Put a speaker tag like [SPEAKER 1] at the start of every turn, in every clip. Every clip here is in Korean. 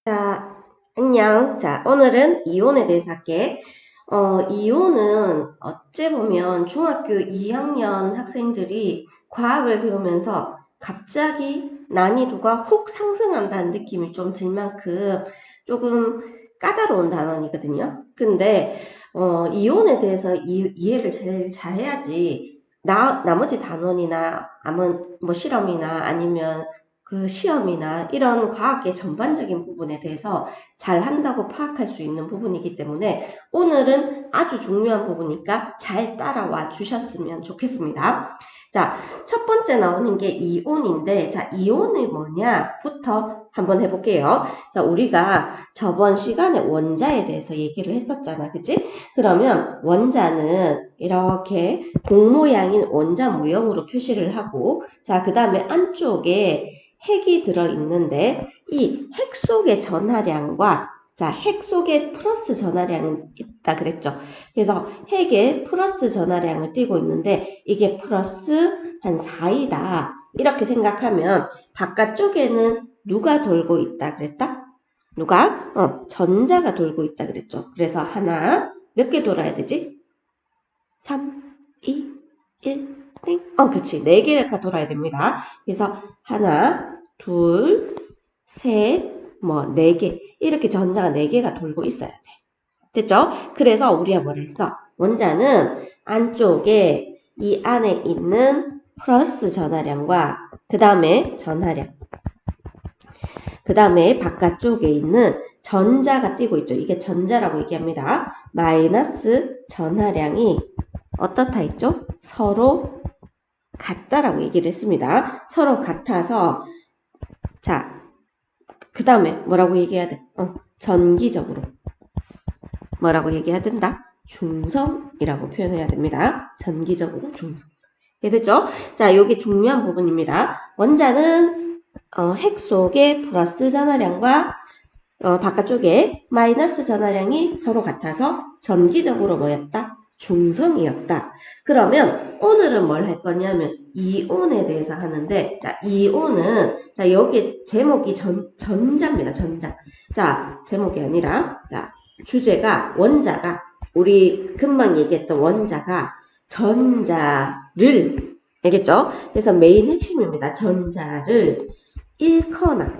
[SPEAKER 1] 자, 안녕. 자, 오늘은 이온에 대해서 할게. 이온은 어째 보면 중학교 2학년 학생들이 과학을 배우면서 갑자기 난이도가 훅 상승한다는 느낌이 좀 들 만큼 조금 까다로운 단원이거든요. 근데, 이온에 대해서 이해를 제일 잘해야지, 나머지 단원이나, 뭐 실험이나 아니면 그 시험이나 이런 과학의 전반적인 부분에 대해서 잘 한다고 파악할 수 있는 부분이기 때문에 오늘은 아주 중요한 부분이니까 잘 따라와 주셨으면 좋겠습니다. 자, 첫 번째 나오는 게 이온인데, 자, 이온이 뭐냐부터 한번 해볼게요. 자, 우리가 저번 시간에 원자에 대해서 얘기를 했었잖아. 그치? 그러면 원자는 이렇게 공 모양인 원자 모형으로 표시를 하고, 자, 그 다음에 안쪽에 핵이 들어있는데 이 핵 속의 전하량과 자, 핵 속에 플러스 전하량은 있다 그랬죠. 그래서 핵에 플러스 전하량을 띄고 있는데 이게 플러스 한 4이다. 이렇게 생각하면 바깥쪽에는 누가 돌고 있다 그랬다? 누가? 전자가 돌고 있다 그랬죠. 그래서 하나, 몇 개 돌아야 되지? 3, 2, 1, 땡. 그렇지. 4개가 돌아야 됩니다. 그래서 하나, 둘, 셋, 뭐 4개. 이렇게 전자가 4개가 돌고 있어야 돼. 됐죠? 그래서 우리가 뭐라 했어? 원자는 안쪽에 이 안에 있는 플러스 전하량과 그 다음에 전하량, 그 다음에 바깥쪽에 있는 전자가 띄고 있죠. 이게 전자라고 얘기합니다. 마이너스 전하량이 어떻다 했죠? 서로 같다라고 얘기를 했습니다. 서로 같아서 자, 그 다음에 뭐라고 얘기해야 돼? 전기적으로 뭐라고 얘기해야 된다? 중성이라고 표현해야 됩니다. 전기적으로 중성. 이해됐죠? 자, 여기 중요한 부분입니다. 원자는 핵 속의 플러스 전하량과 바깥쪽에 마이너스 전하량이 서로 같아서 전기적으로 뭐였다? 중성이었다. 그러면 오늘은 뭘 할 거냐면 이온에 대해서 하는데, 자, 이온은 자, 여기 제목이 전자입니다. 전자. 자, 제목이 아니라 자, 주제가 원자가 우리 금방 얘기했던 원자가 전자를 알겠죠? 그래서 메인 핵심입니다. 전자를 잃거나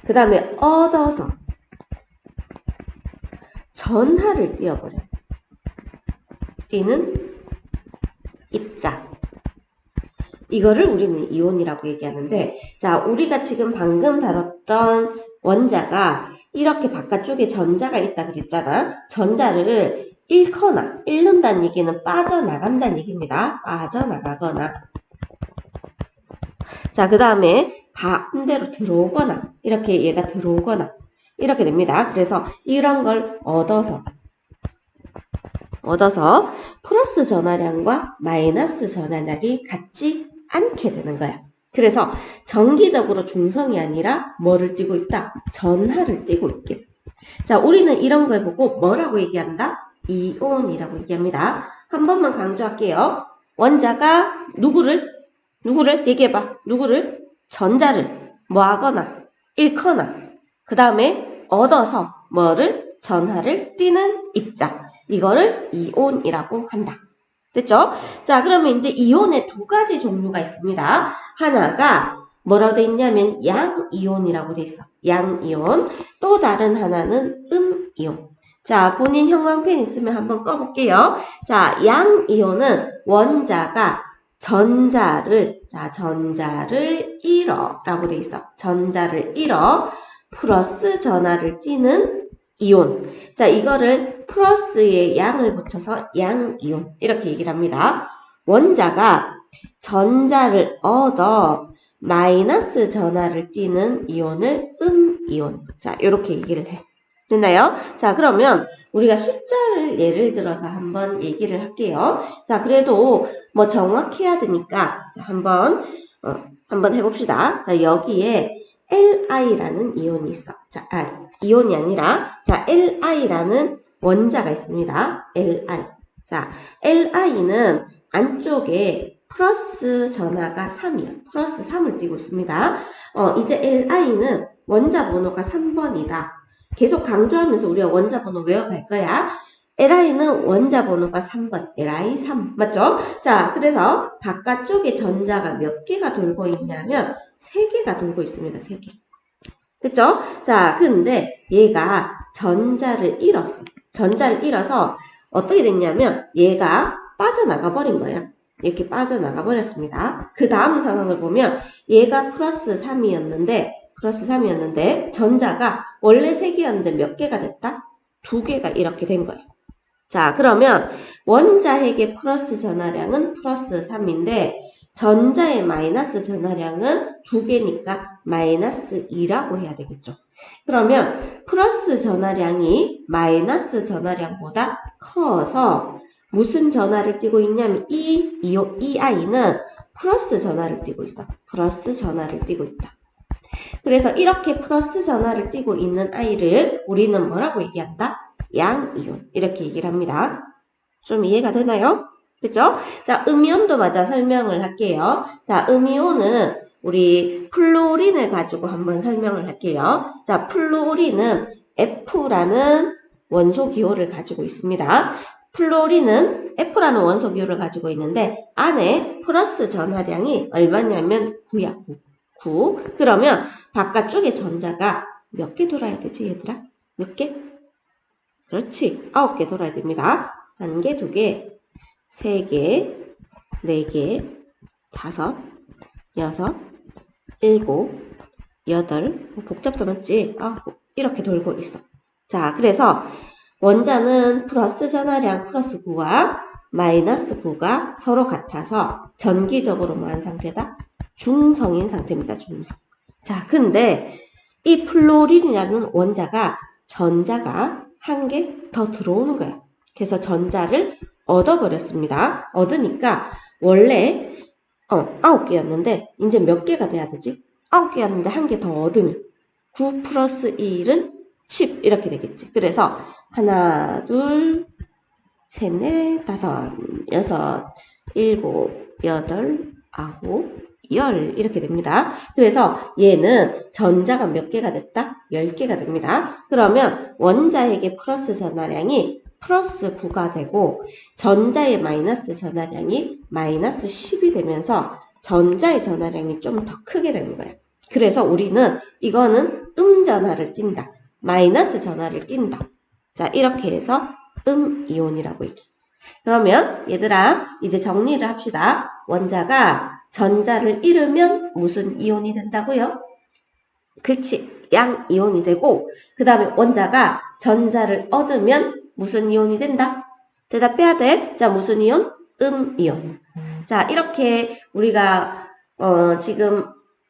[SPEAKER 1] 그 다음에 얻어서 전하를 띄어버려. 띄는 입자. 이거를 우리는 이온이라고 얘기하는데, 자, 우리가 지금 방금 다뤘던 원자가 이렇게 바깥쪽에 전자가 있다 그랬잖아. 전자를 잃거나, 잃는다는 얘기는 빠져나간다는 얘기입니다. 빠져나가거나. 자, 그 다음에 반대로 들어오거나, 이렇게 얘가 들어오거나, 이렇게 됩니다. 그래서 이런 걸 얻어서 플러스 전하량과 마이너스 전하량이 같지 않게 되는 거야. 그래서 정기적으로 중성이 아니라 뭐를 띄고 있다? 전하를 띄고 있게. 자, 우리는 이런 걸 보고 뭐라고 얘기한다? 이온이라고 얘기합니다. 한 번만 강조할게요. 원자가 누구를 얘기해봐. 누구를? 전자를 뭐 하거나 잃거나 그 다음에 얻어서 뭐를? 전하를 띄는 입자. 이거를 이온이라고 한다. 됐죠? 자, 그러면 이제 이온에 두 가지 종류가 있습니다. 하나가 뭐라고 돼 있냐면 양이온이라고 돼 있어. 양이온. 또 다른 하나는 음이온. 자, 본인 형광펜 있으면 한번 꺼볼게요. 자, 양이온은 원자가 전자를 잃어 라고 돼 있어. 전자를 잃어 플러스 전하를 띄는 이온. 자, 이거를 플러스에 양을 붙여서 양이온 이렇게 얘기를 합니다. 원자가 전자를 얻어 마이너스 전하를 띄는 이온을 음이온. 자, 이렇게 얘기를 해. 됐나요? 자, 그러면 우리가 숫자를 예를 들어서 한번 얘기를 할게요. 자, 그래도 뭐 정확해야 되니까 한번 해봅시다. 자, 여기에 Li라는 이온이 있어. 자, 이온이 아니라, 자, Li라는 원자가 있습니다. Li. 자, Li는 안쪽에 플러스 전하가 3이야. 플러스 3을 띄고 있습니다. 이제 Li는 원자 번호가 3번이다. 계속 강조하면서 우리가 원자 번호 외워갈 거야. Li는 원자 번호가 3번. Li 3. 맞죠? 자, 그래서 바깥쪽에 전자가 몇 개가 돌고 있냐면 3개가 돌고 있습니다. 3개. 됐죠? 자, 근데 얘가 전자를 잃었어. 전자를 잃어서 어떻게 됐냐면 얘가 빠져나가 버린 거예요. 이렇게 빠져나가 버렸습니다. 그 다음 상황을 보면 얘가 플러스 3이었는데 전자가 원래 3개였는데 몇 개가 됐다? 2개가 이렇게 된 거예요. 자, 그러면 원자핵의 플러스 전하량은 플러스 3인데 전자의 마이너스 전하량은 2개니까 마이너스 2라고 해야 되겠죠. 그러면 플러스 전하량이 마이너스 전하량보다 커서 무슨 전하를 띠고 있냐면 이 아이는 플러스 전하를 띠고 있어. 플러스 전하를 띠고 있다. 그래서 이렇게 플러스 전하를 띠고 있는 아이를 우리는 뭐라고 얘기한다? 양이온. 이렇게 얘기를 합니다. 좀 이해가 되나요? 그죠? 자, 음이온도 마저 설명을 할게요. 자, 음이온은 우리 플로린을 가지고 한번 설명을 할게요. 자, 플로린은 F라는 원소 기호를 가지고 있습니다. 플로린은 F라는 원소 기호를 가지고 있는데 안에 플러스 전하량이 얼마냐면 9야. 9. 그러면 바깥쪽에 전자가 몇 개 돌아야 되지, 얘들아? 몇 개? 그렇지. 9개 돌아야 됩니다. 1개, 2개, 3개, 4개, 5, 6, 7, 8, 복잡도 맞지? 9, 이렇게 돌고 있어. 자, 그래서 원자는 플러스 전하량 플러스 9와 마이너스 9가 서로 같아서 전기적으로 뭐한 상태다? 중성인 상태입니다. 중성. 자, 근데 이 플로린이라는 원자가 전자가 1개 더 들어오는 거야. 그래서 전자를 얻어버렸습니다. 얻으니까 원래 9개였는데 이제 몇 개가 돼야 되지? 9개였는데 1개 더 얻으면 9 플러스 1은 10 이렇게 되겠지. 그래서 하나, 둘, 셋, 넷, 다섯, 여섯, 일곱, 여덟, 아홉, 열 이렇게 됩니다. 그래서 얘는 전자가 몇 개가 됐다? 10개가 됩니다. 그러면 원자에게 플러스 전하량이 플러스 9가 되고 전자의 마이너스 전하량이 마이너스 10이 되면서 전자의 전하량이 좀 더 크게 되는 거예요. 그래서 우리는 이거는 음전하를 띈다. 마이너스 전하를 띈다. 자, 이렇게 해서 음이온이라고 얘기해. 그러면 얘들아 이제 정리를 합시다. 원자가 전자를 잃으면 무슨 이온이 된다고요? 그렇지. 양이온이 되고 그 다음에 원자가 전자를 얻으면 무슨 이온이 된다? 대답해야 돼. 자, 무슨 이온? 음이온. 자, 이렇게 우리가 지금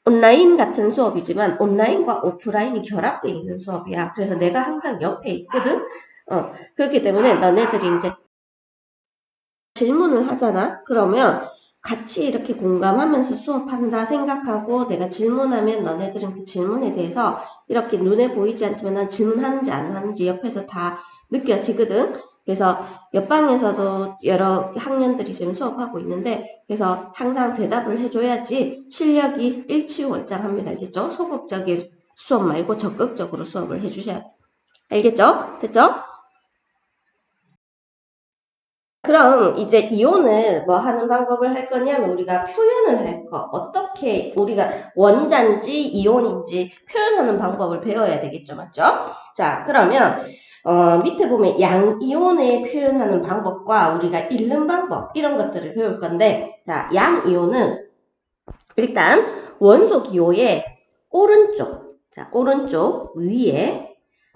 [SPEAKER 1] 온라인 같은 수업이지만 온라인과 오프라인이 결합되어 있는 수업이야. 그래서 내가 항상 옆에 있거든. 그렇기 때문에 너네들이 이제 질문을 하잖아. 그러면 같이 이렇게 공감하면서 수업한다 생각하고 내가 질문하면 너네들은 그 질문에 대해서 이렇게 눈에 보이지 않지만 난 질문하는지 안 하는지 옆에서 다 느껴지거든. 그래서 옆방에서도 여러 학년들이 지금 수업하고 있는데 그래서 항상 대답을 해줘야지 실력이 일취월장합니다. 알겠죠? 소극적인 수업 말고 적극적으로 수업을 해주셔야 돼. 알겠죠? 됐죠? 그럼 이제 이온을 뭐 하는 방법을 할 거냐면 우리가 표현을 할 거. 어떻게 우리가 원자인지 이온인지 표현하는 방법을 배워야 되겠죠. 맞죠? 자, 그러면 밑에 보면 양이온의 표현하는 방법과 우리가 읽는 방법 이런 것들을 배울 건데 자, 양이온은 일단 원소 기호의 오른쪽 위에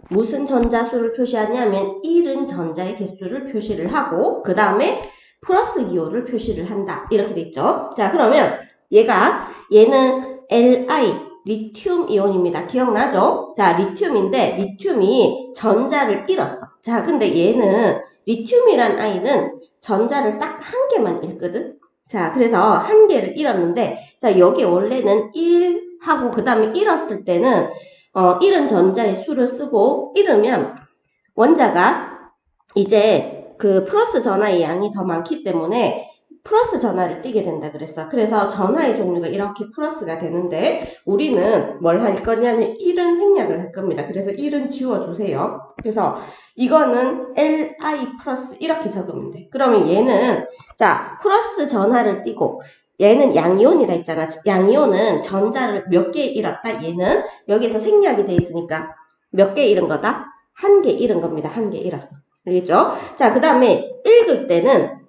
[SPEAKER 1] 무슨 전자수를 표시하냐면 1은 전자의 개수를 표시를 하고 그 다음에 플러스 기호를 표시를 한다. 이렇게 됐죠. 자, 그러면 얘는 Li 리튬 이온입니다. 기억나죠? 자, 리튬인데 리튬이 전자를 잃었어. 자, 근데 얘는 리튬이란 아이는 전자를 딱 1개만 잃거든. 자, 그래서 1개를 잃었는데 자, 여기 원래는 1 하고 그 다음에 잃었을 때는 잃은 전자의 수를 쓰고 잃으면 원자가 이제 그 플러스 전하의 양이 더 많기 때문에 플러스 전하를 띠게 된다 그랬어. 그래서 전하의 종류가 이렇게 플러스가 되는데 우리는 뭘 할 거냐면 1은 생략을 할 겁니다. 그래서 1은 지워주세요. 그래서 이거는 li 플러스 이렇게 적으면 돼. 그러면 얘는 자 플러스 전하를 띠고 얘는 양이온이라 했잖아. 양이온은 전자를 몇 개 잃었다. 얘는 여기서 생략이 돼 있으니까 몇 개 잃은 거다? 한 개 잃은 겁니다. 한 개 잃었어. 알겠죠? 자, 그 다음에 읽을 때는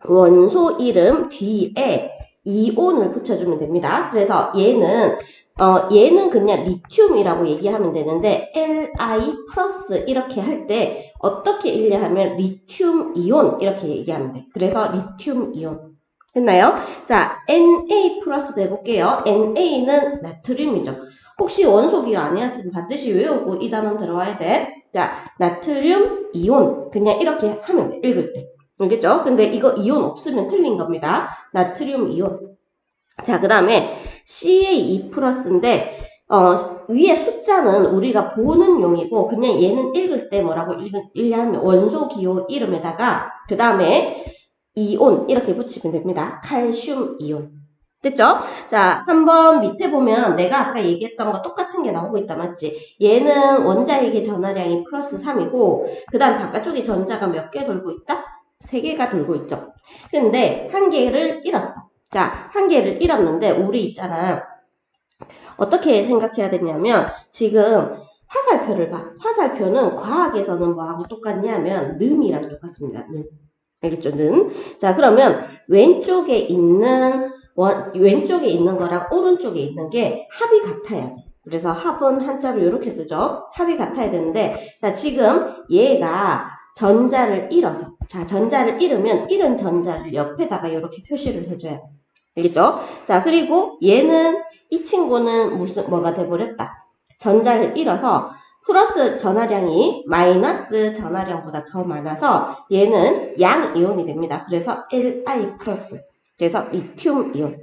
[SPEAKER 1] 원소 이름 뒤에 이온을 붙여주면 됩니다. 그래서 얘는 그냥 리튬이라고 얘기하면 되는데 Li 플러스 이렇게 할 때 어떻게 읽냐 하면 리튬 이온 이렇게 얘기하면 돼. 그래서 리튬 이온. 됐나요? 자, Na 플러스도 해볼게요. Na는 나트륨이죠. 혹시 원소기호 아니었으면 반드시 외우고 이 단원 들어와야 돼. 자, 나트륨 이온. 그냥 이렇게 하면 돼. 읽을 때. 알겠죠? 근데 이거 이온 없으면 틀린 겁니다. 나트륨 이온. 자, 그 다음에 CA2 플러스인데, 위에 숫자는 우리가 보는 용이고, 그냥 얘는 읽을 때 뭐라고 읽냐면 원소 기호 이름에다가, 그 다음에 이온 이렇게 붙이면 됩니다. 칼슘 이온. 됐죠? 자, 한번 밑에 보면 내가 아까 얘기했던 거 똑같은 게 나오고 있다, 맞지? 얘는 원자에게 전하량이 플러스 3이고, 그 다음 바깥쪽에 전자가 몇 개 돌고 있다? 3개가 돌고 있죠. 근데 한 개를 잃었어. 자, 한 개를 잃었는데, 우리 있잖아. 어떻게 생각해야 되냐면, 지금 화살표를 봐. 화살표는 과학에서는 뭐하고 똑같냐면, 는이랑 똑같습니다. 는. 알겠죠? 는. 자, 그러면 왼쪽에 있는 거랑 오른쪽에 있는 게 합이 같아야 돼. 그래서 합은 한자로 이렇게 쓰죠. 합이 같아야 되는데, 자, 지금 얘가 전자를 잃어서, 자, 전자를 잃으면 잃은 전자를 옆에다가 이렇게 표시를 해줘야 돼. 알겠죠? 자, 그리고 이 친구는 뭐가 돼버렸다. 전자를 잃어서 플러스 전하량이 마이너스 전하량보다 더 많아서 얘는 양이온이 됩니다. 그래서 Li 플러스. 그래서 리튬 이온.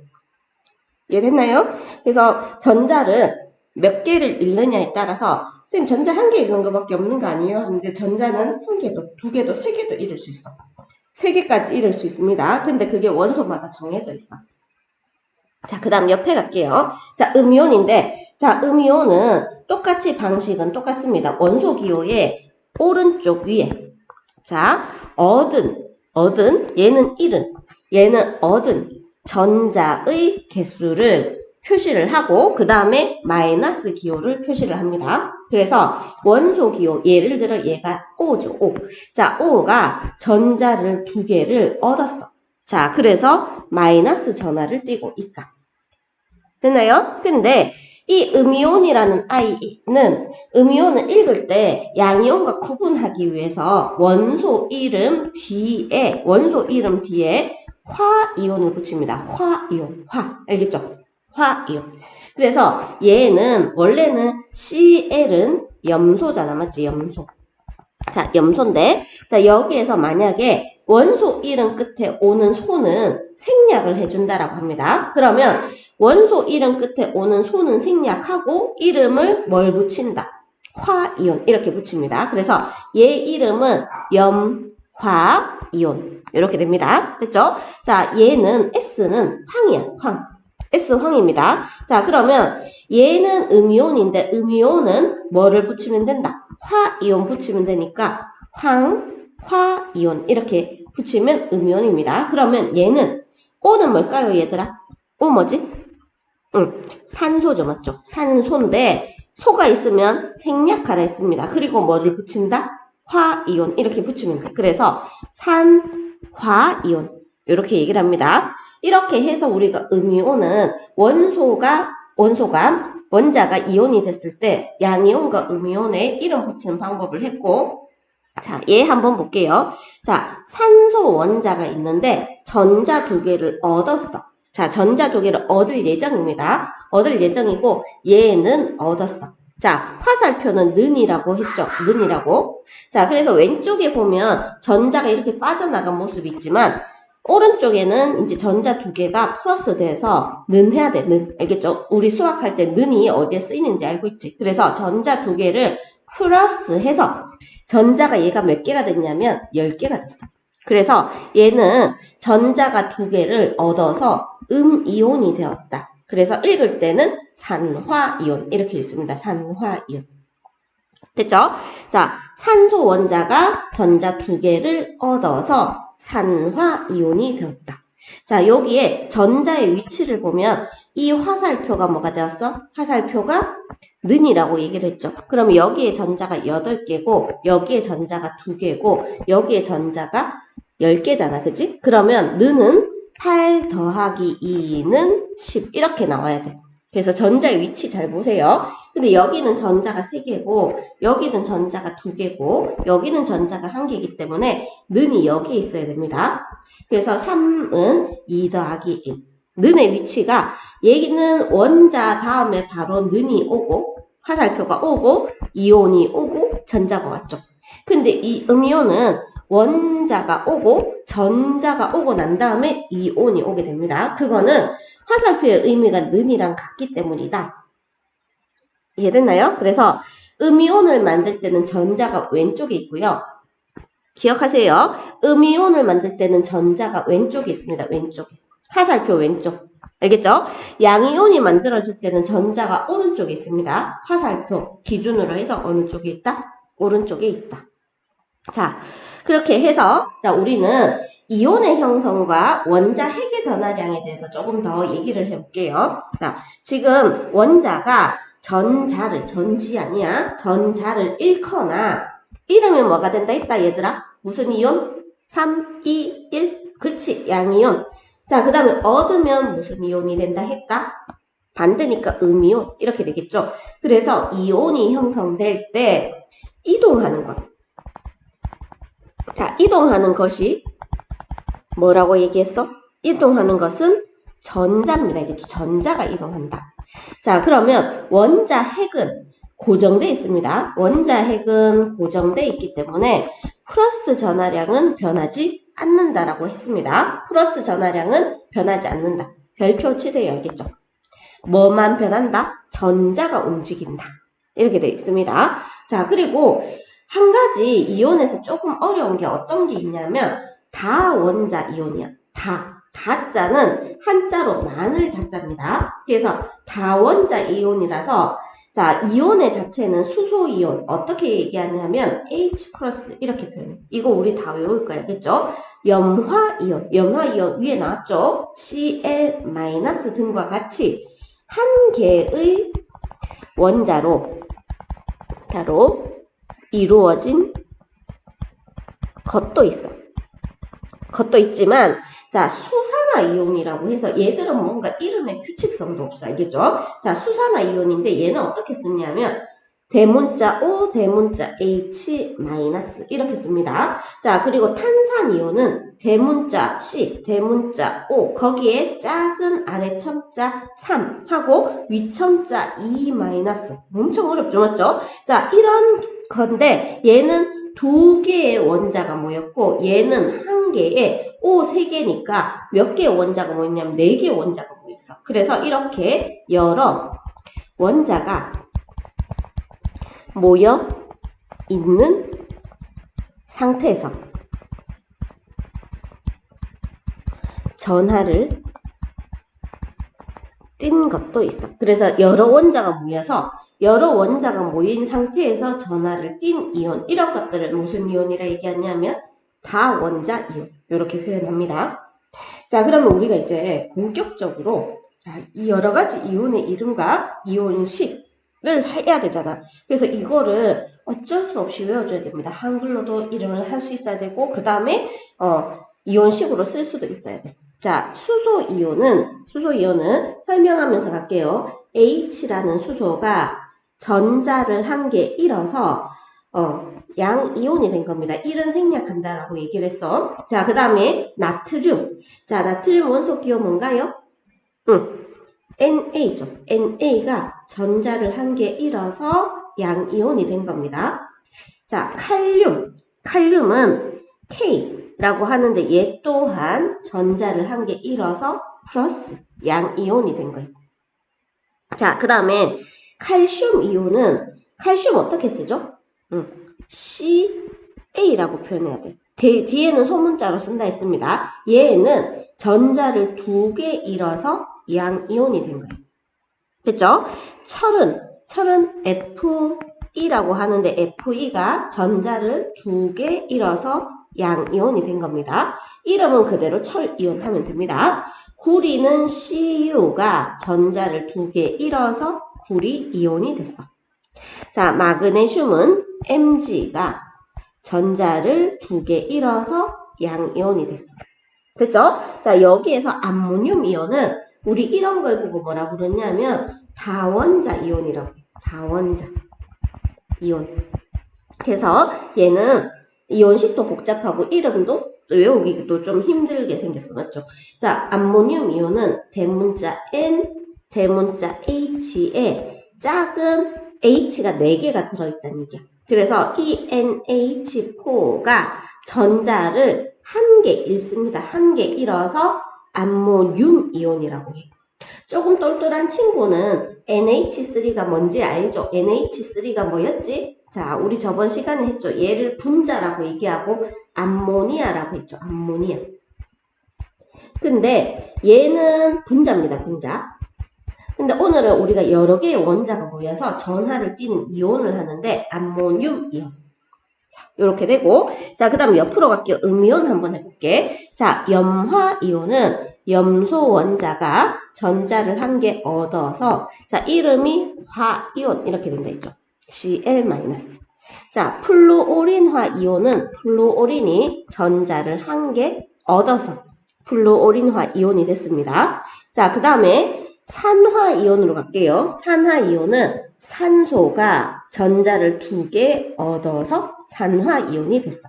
[SPEAKER 1] 이해됐나요? 그래서 전자를 몇 개를 잃느냐에 따라서 선생님 전자 한 개 잃는 것밖에 없는 거 아니에요? 하는데 전자는 한 개도, 두 개도, 세 개도 잃을 수 있어. 세 개까지 잃을 수 있습니다. 근데 그게 원소마다 정해져 있어. 자, 그 다음 옆에 갈게요. 자, 음이온인데, 자, 음이온은 똑같이 방식은 똑같습니다. 원소 기호의 오른쪽 위에. 자, 얻은, 얘는 얘는 얻은 전자의 개수를 표시를 하고, 그 다음에 마이너스 기호를 표시를 합니다. 그래서 원소 기호, 예를 들어 얘가 O죠, O. 자, O가 전자를 2개를 얻었어. 자, 그래서 마이너스 전하를 띠고 있다. 됐나요? 근데 이 음이온이라는 음이온을 읽을 때 양이온과 구분하기 위해서 원소 이름 뒤에 화이온을 붙입니다. 화이온, 알겠죠? 화이온. 그래서 얘는 원래는 Cl은 염소잖아, 맞지? 염소. 자, 염소인데, 자, 여기에서 만약에 원소 이름 끝에 오는 소는 생략을 해준다라고 합니다. 그러면 원소 이름 끝에 오는 소는 생략하고 이름을 뭘 붙인다? 화이온 이렇게 붙입니다. 그래서 얘 이름은 염화이온 이렇게 됩니다. 됐죠? 자, 얘는 S는 황이야. S황입니다. 자, 그러면 얘는 음이온인데 음이온은 뭐를 붙이면 된다? 화이온 붙이면 되니까 화이온 이렇게 붙이면 음이온입니다. 그러면 얘는 O는 뭘까요, 얘들아? O 뭐지? 산소죠, 맞죠? 산소인데 소가 있으면 생략하라 했습니다. 그리고 뭐를 붙인다? 화이온 이렇게 붙이면 돼. 그래서 산화이온 이렇게 얘기를 합니다. 이렇게 해서 우리가 음이온은 원자가 이온이 됐을 때 양이온과 음이온에 이름 붙이는 방법을 했고, 자, 얘 한번 볼게요. 자, 산소 원자가 있는데 전자 2개를 얻었어. 자, 전자 2개를 얻을 예정입니다. 얻을 예정이고 얘는 얻었어. 자, 화살표는 는이라고 했죠. 는이라고. 자, 그래서 왼쪽에 보면 전자가 이렇게 빠져나간 모습이 있지만 오른쪽에는 이제 전자 2개가 플러스 돼서 는 해야 돼. 는. 알겠죠? 우리 수학할 때 는이 어디에 쓰이는지 알고 있지? 그래서 전자 2개를 플러스 해서 전자가 얘가 몇 개가 됐냐면 10개가 됐어. 그래서 얘는 전자가 두 개를 얻어서 음이온이 되었다. 그래서 읽을 때는 산화이온 이렇게 읽습니다. 산화이온. 됐죠? 자, 산소 원자가 전자 두 개를 얻어서 산화이온이 되었다. 자, 여기에 전자의 위치를 보면 이 화살표가 뭐가 되었어? 화살표가 는이라고 얘기를 했죠. 그럼 여기에 전자가 8개고 여기에 전자가 2개고 여기에 전자가 10개잖아. 그치? 그러면 는은 8 더하기 2는 10 이렇게 나와야 돼. 그래서 전자의 위치 잘 보세요. 근데 여기는 전자가 3개고 여기는 전자가 2개고 여기는 전자가 1개이기 때문에 는이 여기에 있어야 됩니다. 그래서 3은 2 더하기 1. 는의 위치가 얘기는 원자 다음에 바로 는이 오고 화살표가 오고 이온이 오고 전자가 왔죠. 근데 이 음이온은 원자가 오고 전자가 오고 난 다음에 이온이 오게 됩니다. 그거는 화살표의 의미가 는이랑 같기 때문이다. 이해됐나요? 그래서 음이온을 만들 때는 전자가 왼쪽에 있고요. 기억하세요. 음이온을 만들 때는 전자가 왼쪽에 있습니다. 왼쪽에. 화살표 왼쪽. 알겠죠? 양이온이 만들어질 때는 전자가 오른쪽에 있습니다. 화살표 기준으로 해서 어느 쪽에 있다? 오른쪽에 있다. 자, 그렇게 해서 자 우리는 이온의 형성과 원자 핵의 전하량에 대해서 조금 더 얘기를 해볼게요. 자, 지금 원자가 전지 아니야. 전자를 잃거나 잃으면 뭐가 된다 했다 얘들아? 무슨 이온? 3, 2, 1. 그렇지. 양이온. 자, 그 다음에 얻으면 무슨 이온이 된다 했다? 반대니까 음이온. 이렇게 되겠죠. 그래서 이온이 형성될 때 이동하는 것. 자, 이동하는 것이 뭐라고 얘기했어? 이동하는 것은 전자입니다. 이게 전자가 이동한다. 자, 그러면 원자 핵은 고정되어 있습니다. 원자 핵은 고정되어 있기 때문에 플러스 전하량은 변하지 않는다라고 했습니다. 플러스 전하량은 변하지 않는다. 별표 치세요. 알겠죠? 뭐만 변한다? 전자가 움직인다. 이렇게 되어 있습니다. 자, 그리고 한 가지 이온에서 조금 어려운 게 어떤 게 있냐면 다원자 이온이야. 다자는 한자로 많을 다자입니다. 그래서 다원자 이온이라서 자 이온의 자체는 수소 이온 어떻게 얘기하냐면 H 플러스 이렇게 표현해. 이거 우리 다 외울 거야. 알겠죠? 염화 이온 위에 나왔죠? Cl 마이너스 등과 같이 한 개의 원자로 이루어진 것도 있어. 것도 있지만 자 수산화 이온이라고 해서 얘들은 뭔가 이름에 규칙성도 없어. 알겠죠? 자 수산화 이온인데 얘는 어떻게 쓰냐면 대문자 O 대문자 H 마이너스 이렇게 씁니다. 자 그리고 탄산 이온은 대문자 C 대문자 O 거기에 작은 아래 첨자 3 하고 위첨자 2 마이너스 엄청 어렵죠 맞죠? 자 이런 건데 얘는 두 개의 원자가 모였고 얘는 한 개의 O 3개니까 몇 개의 원자가 모였냐면 4개의 원자가 모였어. 그래서 이렇게 여러 원자가 모여 있는 상태에서 전하를 띈 것도 있어. 그래서 여러 원자가 모인 상태에서 전하를 띈 이온 이런 것들을 무슨 이온이라 얘기하냐면 다원자 이온 이렇게 표현합니다. 자 그러면 우리가 이제 본격적으로 자, 이 여러 가지 이온의 이름과 이온식을 해야 되잖아. 그래서 이거를 어쩔 수 없이 외워줘야 됩니다. 한글로도 이름을 할 수 있어야 되고 그 다음에 이온식으로 쓸 수도 있어야 돼. 자, 수소 이온은 설명하면서 갈게요. H라는 수소가 전자를 한 개 잃어서 양이온이 된 겁니다. 1은 생략한다라고 얘기를 했어. 자, 그 다음에 나트륨. 자, 나트륨 원소 기호 뭔가요? NA죠. NA가 전자를 한 개 잃어서 양이온이 된 겁니다. 자, 칼륨은 K라고 하는데 얘 또한 전자를 한 개 잃어서 플러스 양이온이 된 거예요. 자, 그 다음에 칼슘 이온은 칼슘 어떻게 쓰죠? CA라고 표현해야 돼. 뒤에는 소문자로 쓴다 했습니다. 얘는 전자를 2개 잃어서 양이온이 된 거예요. 됐죠? 철은 Fe-라고 하는데 Fe-가 전자를 2개 잃어서 양이온이 된 겁니다. 이름은 그대로 철이온 하면 됩니다. 구리는 Cu가 전자를 2개 잃어서 구리 이온이 됐어. 자, 마그네슘은 Mg가 전자를 2개 잃어서 양이온이 됐어. 됐죠? 자, 여기에서 암모늄 이온은 우리 이런 걸 보고 뭐라고 그러냐면 다원자 이온이라고. 다원자 이온. 그래서 얘는 이온식도 복잡하고 이름도 외우기도 좀 힘들게 생겼어. 맞죠? 자, 암모늄 이온은 대문자 N, 대문자 H에 작은 H가 4개가 들어있다는 얘기야. 그래서 이 NH4가 전자를 1개 잃습니다. 1개 잃어서 암모늄 이온이라고 해. 조금 똘똘한 친구는 NH3가 뭔지 알죠? NH3가 뭐였지? 자, 우리 저번 시간에 했죠. 얘를 분자라고 얘기하고 암모니아라고 했죠. 암모니아. 근데 얘는 분자입니다. 분자. 근데 오늘은 우리가 여러 개의 원자가 모여서 전하를 띠는 이온을 하는데 암모늄 이온. 이렇게 되고, 자, 그 다음 옆으로 갈게요. 음이온 한번 해볼게. 자, 염화 이온은 염소 원자가 전자를 1개 얻어서, 자, 이름이 화이온 이렇게 된다 했죠. Cl-. 자, 플루오린화 이온은 플루오린이 전자를 1개 얻어서 플루오린화 이온이 됐습니다. 자, 그 다음에 산화 이온으로 갈게요. 산화 이온은 산소가 전자를 2개 얻어서 산화 이온이 됐어.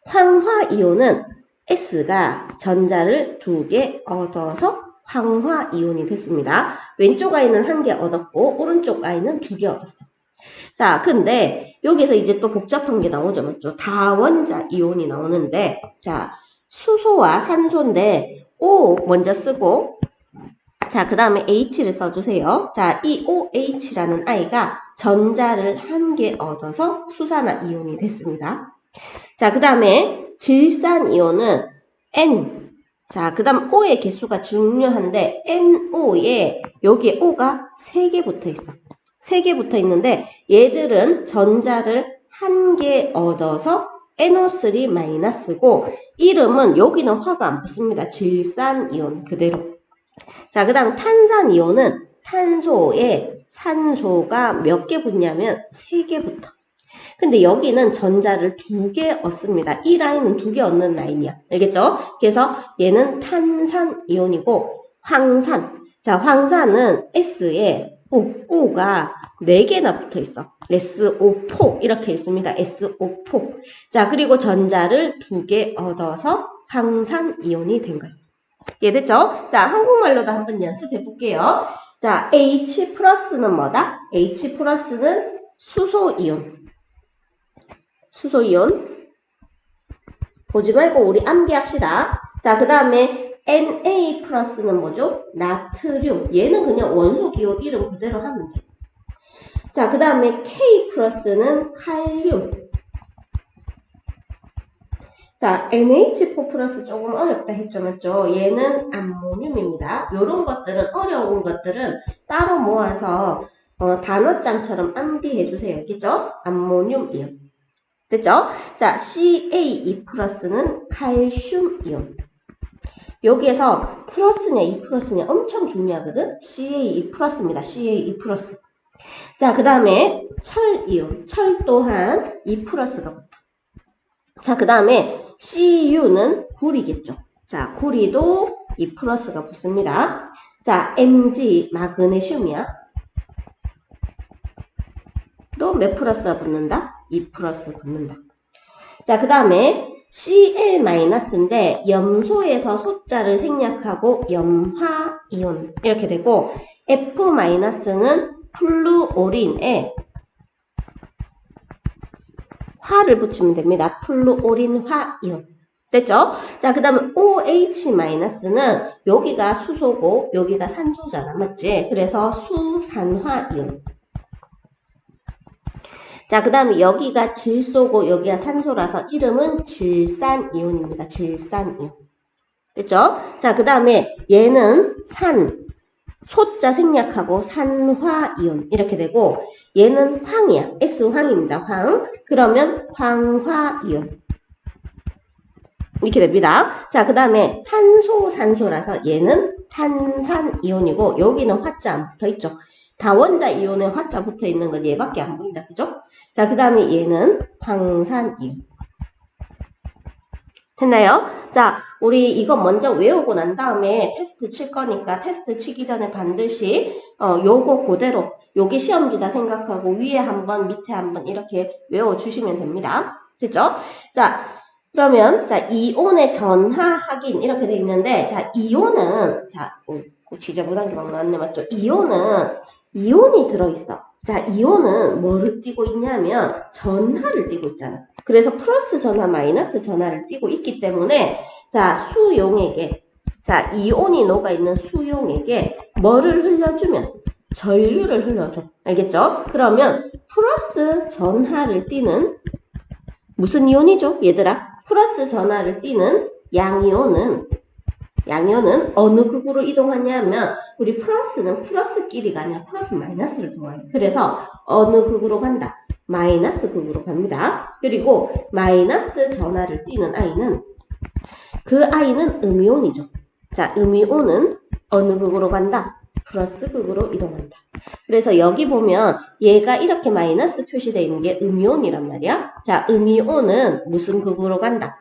[SPEAKER 1] 황화 이온은 S가 전자를 2개 얻어서 황화 이온이 됐습니다. 왼쪽 아이는 1개 얻었고 오른쪽 아이는 2개 얻었어. 자, 근데 여기서 이제 또 복잡한 게 나오죠. 맞죠? 다원자 이온이 나오는데, 자, 수소와 산소인데 O 먼저 쓰고, 자, 그 다음에 H를 써주세요. 자, 이 OH라는 아이가 전자를 1개 얻어서 수산화 이온이 됐습니다. 자, 그 다음에 질산 이온은 N. 자, 그 다음 O의 개수가 중요한데 NO에 여기에 O가 3개 붙어 있어. 3개 붙어 있는데 얘들은 전자를 1개 얻어서 NO3-고 이름은 여기는 화가 안 붙습니다. 질산 이온 그대로. 자, 그 다음 탄산이온은 탄소에 산소가 몇 개 붙냐면 3개 붙어. 근데 여기는 전자를 2개 얻습니다. 이 라인은 2개 얻는 라인이야. 알겠죠? 그래서 얘는 탄산이온이고 황산. 자, 황산은 S에 O가 4개나 붙어 있어. SO4 이렇게 있습니다. SO4. 자, 그리고 전자를 2개 얻어서 황산이온이 된 거예요. 이해됐죠? 자, 한국말로도 한번 연습해 볼게요. 자, H 플러스는 뭐다? H 플러스는 수소이온. 수소이온. 보지 말고 우리 암기합시다. 자, 그 다음에 Na 플러스는 뭐죠? 나트륨. 얘는 그냥 원소 기호 이름 그대로 하면 돼. 자, 그 다음에 K 플러스는 칼륨. 자, NH4 플러스 조금 어렵다 했죠, 맞죠? 얘는 암모늄입니다. 요런 것들은, 어려운 것들은 따로 모아서 단어장처럼 암기해주세요. 알겠죠? 암모늄 이온. 됐죠? 자, CA2 플러스는 칼슘 이온. 여기에서 플러스냐, 2 플러스냐 엄청 중요하거든? CA2 플러스입니다. CA2 플러스. 자, 그 다음에 철 이온. 철 또한 2 플러스가 붙어. 자, 그 다음에 Cu는 구리겠죠. 자, 구리도 2 플러스가 붙습니다. 자, Mg 마그네슘이야. 또 몇 플러스가 붙는다? 2 플러스 붙는다. 자, 그 다음에 Cl-인데 염소에서 소자를 생략하고 염화이온 이렇게 되고 F-는 플루오린에 화를 붙이면 됩니다. 플루오린화 이온. 됐죠? 자, 그 다음에 OH-는 여기가 수소고 여기가 산소잖아. 맞지? 그래서 수산화 이온. 자, 그 다음에 여기가 질소고 여기가 산소라서 이름은 질산이온입니다. 질산이온. 됐죠? 자, 그 다음에 얘는 소자 생략하고 산화이온 이렇게 되고 얘는 황이야. S황입니다. 황. 그러면 황화이온. 이렇게 됩니다. 자, 그 다음에 탄소산소라서 얘는 탄산이온이고 여기는 화자 안 붙어있죠. 다원자 이온에 화자 붙어있는 건 얘밖에 안 보인다. 그죠? 자, 그 다음에 얘는 황산이온. 됐나요? 자, 우리 이거 먼저 외우고 난 다음에 테스트 칠 거니까 테스트 치기 전에 반드시 요거 그대로 요게 시험지다 생각하고 위에 한번 밑에 한번 이렇게 외워주시면 됩니다. 됐죠? 자, 그러면 자 이온의 전하 확인 이렇게 돼 있는데 자 이온은 자 지저분한 막 나왔네 맞죠? 이온이 들어있어. 자 이온은 뭐를 띠고 있냐면 전하를 띠고 있잖아. 그래서 플러스 전하 마이너스 전하를 띠고 있기 때문에 자 수용에게 자 이온이 녹아있는 수용에게 뭐를 흘려주면 전류를 흘려줘. 알겠죠? 그러면 플러스 전하를 띠는 무슨 이온이죠? 얘들아 플러스 전하를 띠는 양이온은 어느 극으로 이동하냐면 우리 플러스는 플러스끼리가 아니라 플러스 마이너스를 좋아해요. 그래서 어느 극으로 간다? 마이너스 극으로 갑니다. 그리고 마이너스 전하를 띠는 아이는 그 아이는 음이온이죠. 자, 음이온은 어느 극으로 간다? 플러스 극으로 이동한다. 그래서 여기 보면 얘가 이렇게 마이너스 표시되어 있는 게 음이온이란 말이야. 자, 음이온은 무슨 극으로 간다?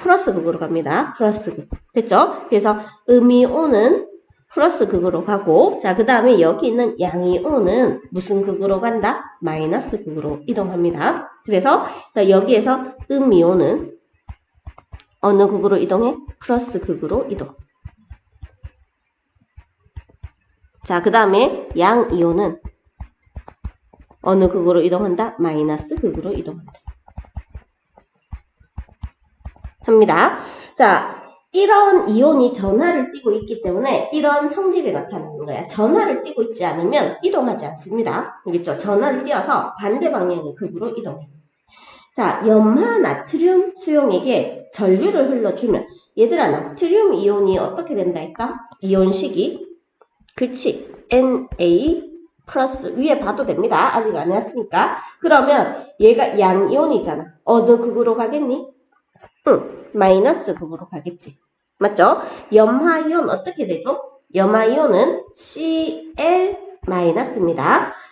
[SPEAKER 1] 플러스 극으로 갑니다. 플러스 극. 됐죠? 그래서 음이온은 플러스 극으로 가고 자, 그 다음에 여기 있는 양이온은 무슨 극으로 간다? 마이너스 극으로 이동합니다. 그래서 자, 여기에서 음이온은 어느 극으로 이동해? 플러스 극으로 이동. 자, 그 다음에 양이온은 어느 극으로 이동한다? 마이너스 극으로 이동한다. 합니다. 자, 이런 이온이 전하를 띠고 있기 때문에 이런 성질이 나타나는 거야. 전하를 띠고 있지 않으면 이동하지 않습니다. 알겠죠? 전하를 띄어서 반대 방향의 극으로 이동해. 자, 염화 나트륨 수용액에 전류를 흘러주면 얘들아 나트륨 이온이 어떻게 된다 했다? 이온식이 그치? Na 플러스 위에 봐도 됩니다. 아직 안 해왔으니까. 그러면 얘가 양이온이잖아. 어느 극으로 가겠니? 응, 마이너스 극으로 가겠지. 맞죠? 염화이온 어떻게 되죠? 염화이온은 Cl-입니다.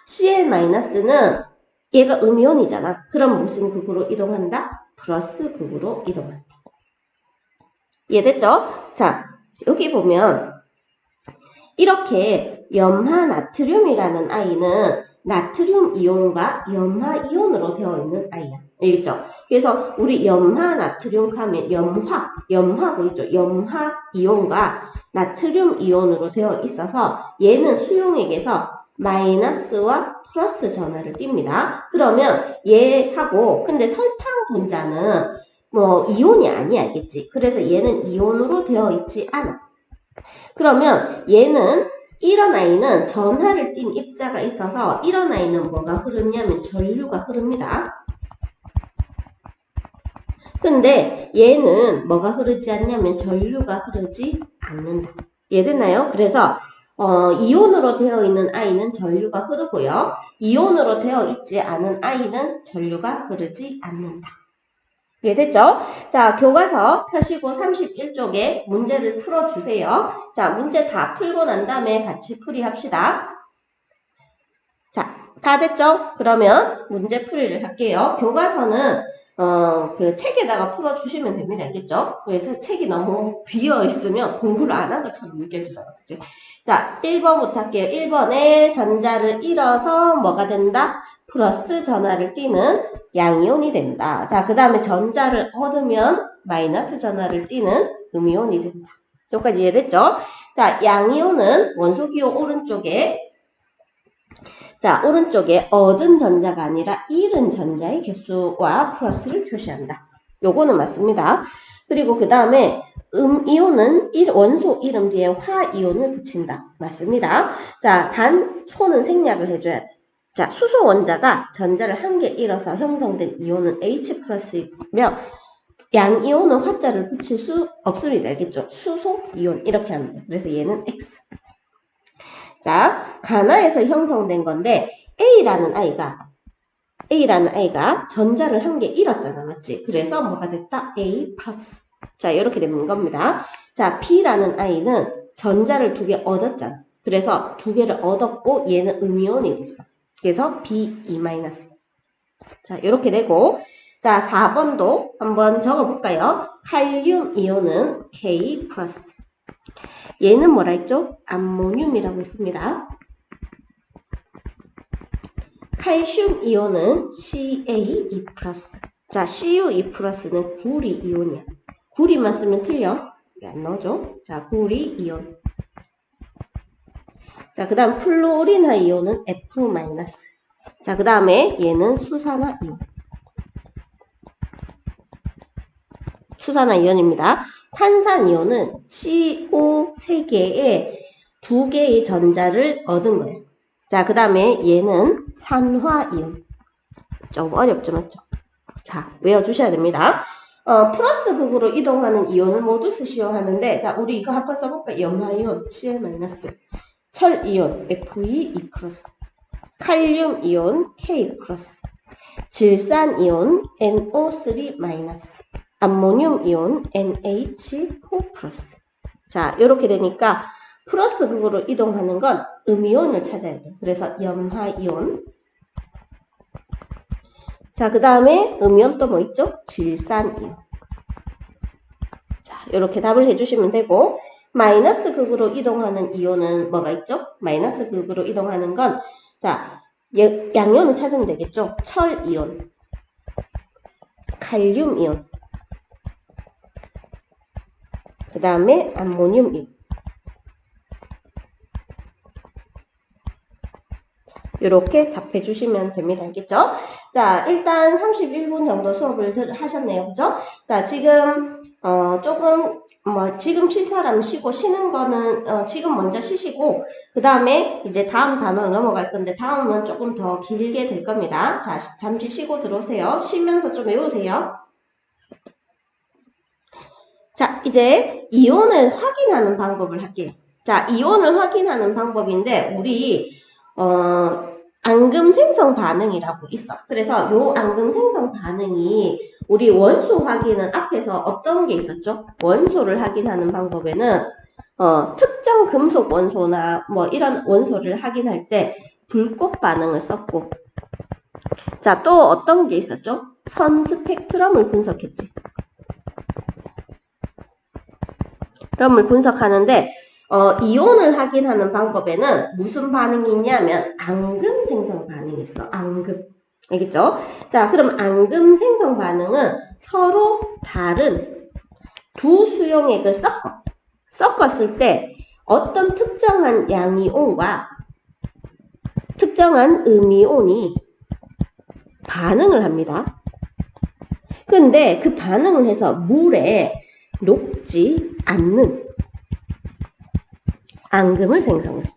[SPEAKER 1] Cl-는 얘가 음이온이잖아. 그럼 무슨 극으로 이동한다? 플러스 극으로 이동한다. 이해됐죠? 자, 여기 보면 이렇게 염화 나트륨이라는 아이는 나트륨 이온과 염화 이온으로 되어 있는 아이야. 알겠죠? 그래서 우리 염화 나트륨 하면 염화 보이죠? 염화 이온과 나트륨 이온으로 되어 있어서 얘는 수용액에서 마이너스와 플러스 전하를 띱니다. 그러면 얘하고 근데 설탕 분자는 뭐 이온이 아니야, 알겠지? 그래서 얘는 이온으로 되어 있지 않아. 그러면 얘는 이런 아이는 전하를 띤 입자가 있어서 이런 아이는 뭐가 흐르냐면 전류가 흐릅니다. 근데 얘는 뭐가 흐르지 않냐면 전류가 흐르지 않는다. 이해됐나요? 그래서 이온으로 되어 있는 아이는 전류가 흐르고요. 이온으로 되어 있지 않은 아이는 전류가 흐르지 않는다. 이해됐죠? 자, 교과서 펴시고 31쪽에 문제를 풀어주세요. 자, 문제 다 풀고 난 다음에 같이 풀이합시다. 자, 다 됐죠? 그러면 문제 풀이를 할게요. 교과서는 그 책에다가 풀어주시면 됩니다. 알겠죠? 그래서 책이 너무 비어있으면 공부를 안 한 것처럼 느껴지잖아. 그치? 자, 1번부터 할게요. 1번에 전자를 잃어서 뭐가 된다? 플러스 전하를 띠는 양이온이 된다. 자, 그 다음에 전자를 얻으면 마이너스 전하를 띠는 음이온이 된다. 여기까지 이해됐죠? 자, 양이온은 원소기호 오른쪽에 자, 오른쪽에 얻은 전자가 아니라 잃은 전자의 개수와 플러스를 표시한다. 요거는 맞습니다. 그리고 그 다음에 음이온은 원소 이름 뒤에 화이온을 붙인다. 맞습니다. 자, 단 소는 생략을 해줘야 돼. 자, 수소 원자가 전자를 한 개 잃어서 형성된 이온은 H 플러스이며 양 이온은 화자를 붙일 수 없습니다. 알겠죠? 수소 이온 이렇게 합니다. 그래서 얘는 X. 자, 가나에서 형성된 건데 A라는 아이가 전자를 한 개 잃었잖아. 맞지? 그래서 뭐가 됐다? A 플러스. 자, 이렇게 되는 겁니다. 자, B라는 아이는 전자를 2개 얻었잖아. 그래서 2개를 얻었고 얘는 음이온이 됐어. 그래서 B2 마이너스. 자, 이렇게 되고 자, 4번도 한번 적어볼까요? 칼륨 이온은 K 플러스. 얘는 뭐라 했죠? 암모늄이라고 했습니다. 칼슘 이온은 CaE 플러스. 자, CuE 플러스는 구리 이온이야. 구리만 쓰면 틀려. 안 넣어줘. 자, 구리 이온. 자, 그 다음 플로리나 이온은 F 마이너스. 자, 그 다음에 얘는 수산화 이온. 수산화 이온입니다. 탄산 이온은 CO 3개에 2개의 전자를 얻은 거예요. 자, 그 다음에 얘는 산화 이온. 좀 어렵죠, 맞죠? 자, 외워주셔야 됩니다. 플러스 극으로 이동하는 이온을 모두 쓰시오 하는데, 자, 우리 이거 한번 써볼까? 염화 이온 Cl-, 철 이온 Fe2+, 칼륨 이온 K+, 질산 이온 NO3-, 암모늄 이온 NH4+. 자, 이렇게 되니까 플러스 극으로 이동하는 건 음이온을 찾아야 돼. 그래서 염화 이온. 자, 그 다음에 음이온 또 뭐 있죠? 질산 이온. 자, 이렇게 답을 해주시면 되고, 마이너스 극으로 이동하는 이온은 뭐가 있죠? 마이너스 극으로 이동하는 건, 자, 양이온을 찾으면 되겠죠? 철 이온, 칼륨 이온, 그 다음에 암모늄 이온. 이렇게 답해 주시면 됩니다. 알겠죠? 자, 일단 31분 정도 수업을 하셨네요. 그죠? 자, 지금, 지금 쉴 사람 쉬고, 쉬는 거는, 지금 먼저 쉬시고, 그 다음에 이제 다음 단어로 넘어갈 건데, 다음은 조금 더 길게 될 겁니다. 자, 잠시 쉬고 들어오세요. 쉬면서 좀 외우세요. 자, 이제 이온을 확인하는 방법을 할게요. 자, 이온을 확인하는 방법인데, 우리, 앙금 생성 반응이라고 있어. 그래서 요 앙금 생성 반응이 우리 원소 확인은 앞에서 어떤 게 있었죠? 원소를 확인하는 방법에는 특정 금속 원소나 뭐 이런 원소를 확인할 때 불꽃 반응을 썼고, 자, 또 어떤 게 있었죠? 선 스펙트럼을 분석했지. 그럼을 분석하는데 이온을 확인하는 방법에는 무슨 반응이 있냐면 앙금 생성 반응이 있어. 앙금. 알겠죠? 자, 그럼 앙금 생성 반응은 서로 다른 두 수용액을 섞었을 때 어떤 특정한 양이온과 특정한 음이온이 반응을 합니다. 근데 그 반응을 해서 물에 녹지 않는 앙금을 생성을 해.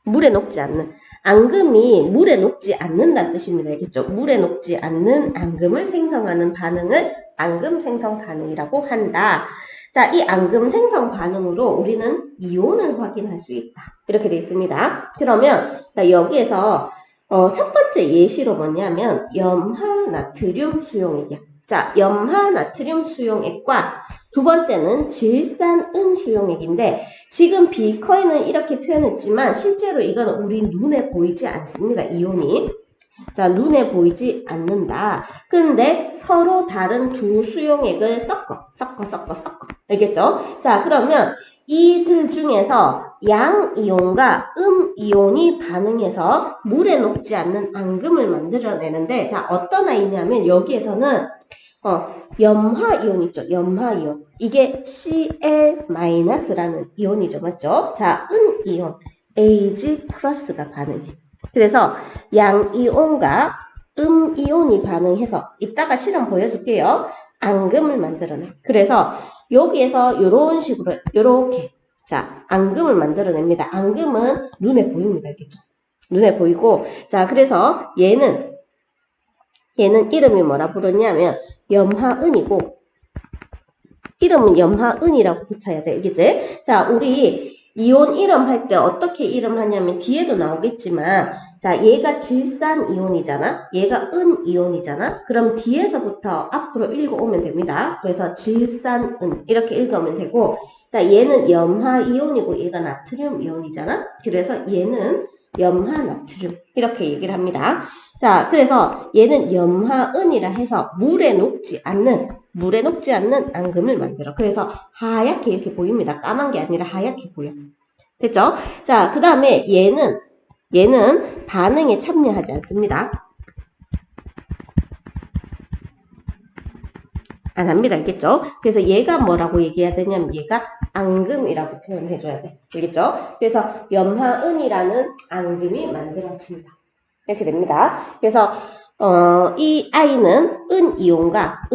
[SPEAKER 1] 물에 녹지 않는. 앙금이 물에 녹지 않는다는 뜻입니다. 알겠죠? 물에 녹지 않는 앙금을 생성하는 반응을 앙금 생성 반응이라고 한다. 자, 이 앙금 생성 반응으로 우리는 이온을 확인할 수 있다. 이렇게 되어 있습니다. 그러면 자, 여기에서 첫 번째 예시로 뭐냐면 염화나트륨 수용액이야. 자, 염화나트륨 수용액과 두 번째는 질산은 수용액인데 지금 비커에는 이렇게 표현했지만 실제로 이건 우리 눈에 보이지 않습니다. 이온이. 자, 눈에 보이지 않는다. 근데 서로 다른 두 수용액을 섞어. 알겠죠? 자, 그러면 이들 중에서 양이온과 음이온이 반응해서 물에 녹지 않는 앙금을 만들어내는데 자, 어떤 아이냐면 여기에서는 염화이온 있죠? 염화이온. 이게 Cl-라는 이온이죠. 맞죠? 자, 은이온, Ag+가 반응해. 그래서 양이온과 음이온이 반응해서 이따가 실험 보여줄게요. 앙금을 만들어내. 그래서 여기에서 이런 식으로 이렇게 자, 앙금을 만들어냅니다. 앙금은 눈에 보입니다. 알겠죠? 눈에 보이고, 자, 그래서 얘는 이름이 뭐라 부르냐면 염화은이고, 이름은 염화은이라고 붙여야 돼. 알겠지? 자, 우리 이온 이름 할 때 어떻게 이름하냐면 뒤에도 나오겠지만, 자, 얘가 질산 이온이잖아. 얘가 은 이온이잖아. 그럼 뒤에서부터 앞으로 읽어오면 됩니다. 그래서 질산은 이렇게 읽으면 되고, 자, 얘는 염화 이온이고 얘가 나트륨 이온이잖아. 그래서 얘는 염화 나트륨 이렇게 얘기를 합니다. 자, 그래서 얘는 염화은이라 해서 물에 녹지 않는 앙금을 만들어. 그래서 하얗게 이렇게 보입니다. 까만 게 아니라 하얗게 보여. 됐죠? 자, 그 다음에 얘는 반응에 참여하지 않습니다. 안 합니다. 알겠죠? 그래서 얘가 뭐라고 얘기해야 되냐면 얘가 앙금이라고 표현해줘야 돼. 알겠죠? 그래서 염화은이라는 앙금이 만들어진다. 이렇게 됩니다. 그래서 이 아이는 은이온과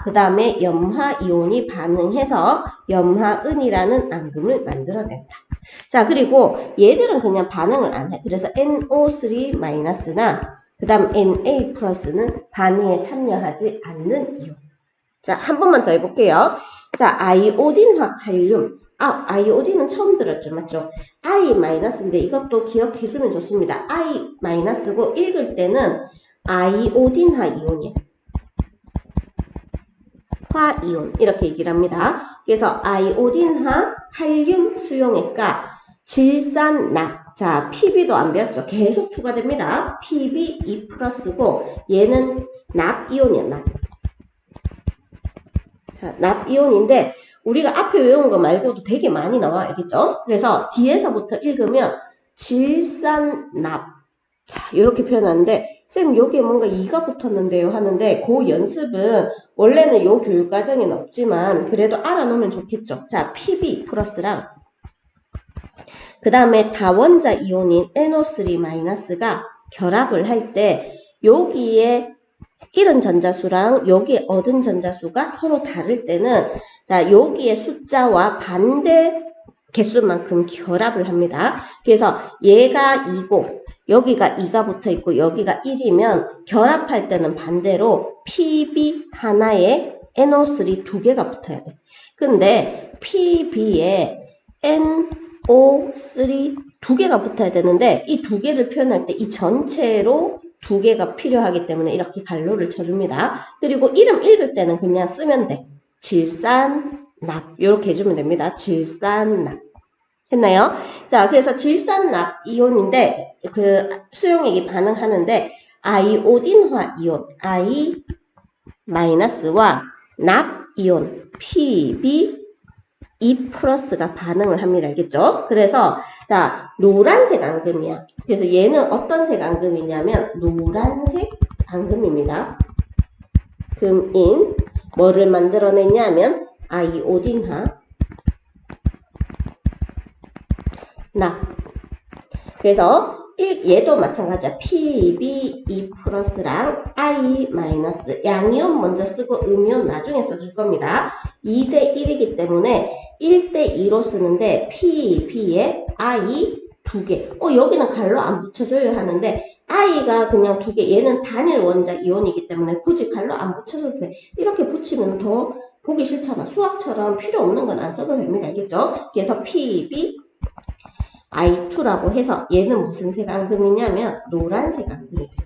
[SPEAKER 1] 그 다음에 염화이온이 반응해서 염화은이라는 앙금을 만들어낸다. 자, 그리고 얘들은 그냥 반응을 안 해. 그래서 NO3-나 그 다음 Na+는 반응에 참여하지 않는 이온. 자, 한 번만 더 해볼게요. 자, 아이오딘화 칼륨. 아이오딘은 처음 들었죠, 맞죠? I-인데 이것도 기억해주면 좋습니다. I-고 읽을 때는 아이오딘화 이온이에요. 화이온 이렇게 얘기를 합니다. 그래서 아이오딘화 칼륨 수용액과 질산납. 자, PB도 안 배웠죠? 계속 추가됩니다. PB 2+고 얘는 납이온이야, 납. 자, 납이온인데 우리가 앞에 외운 거 말고도 되게 많이 나와. 알겠죠? 그래서 뒤에서부터 읽으면 질산납. 자, 이렇게 표현하는데 쌤 여기에 뭔가 2가 붙었는데요 하는데 그 연습은 원래는 요 교육과정에는 없지만 그래도 알아놓으면 좋겠죠. 자, PB+랑 그 다음에 다원자 이온인 NO3-가 결합을 할 때 여기에 잃은 전자수랑 여기에 얻은 전자수가 서로 다를 때는 자, 여기에 숫자와 반대 개수만큼 결합을 합니다. 그래서 얘가 2고 여기가 2가 붙어 있고 여기가 1이면 결합할 때는 반대로 PB 하나에 NO3 두 개가 붙어야 돼. 근데 PB에 NO3 두 개가 붙어야 되는데 이 두 개를 표현할 때 이 전체로 두 개가 필요하기 때문에 이렇게 갈로를 쳐줍니다. 그리고 이름 읽을 때는 그냥 쓰면 돼. 질산납 이렇게 해주면 됩니다. 질산납 했나요? 자, 그래서 질산납 이온인데 그 수용액이 반응하는데 아이오딘화 이온 I-와 납 이온 PB 2+가 반응을 합니다. 알겠죠? 그래서 자, 노란색 앙금이야. 그래서 얘는 어떤 색 앙금이냐면 노란색 앙금입니다. 금인 뭐를 만들어내냐면 아이오딘화 납. 그래서 얘도 마찬가지야. PB2+랑 I- 양이온 먼저 쓰고 음이온 나중에 써줄 겁니다. 2대1이기 때문에 1대2로 쓰는데 PB에 I 두 개. 여기는 갈로 안 붙여줘야 하는데 I가 그냥 두 개. 얘는 단일 원자 이온이기 때문에 굳이 갈로 안 붙여줘도 돼. 이렇게 붙이면 더 보기 싫잖아. 수학처럼 필요 없는 건 안 써도 됩니다. 알겠죠? 그래서 PB I2라고 해서 얘는 무슨 색 앙금이냐면 노란색 앙금이 돼요.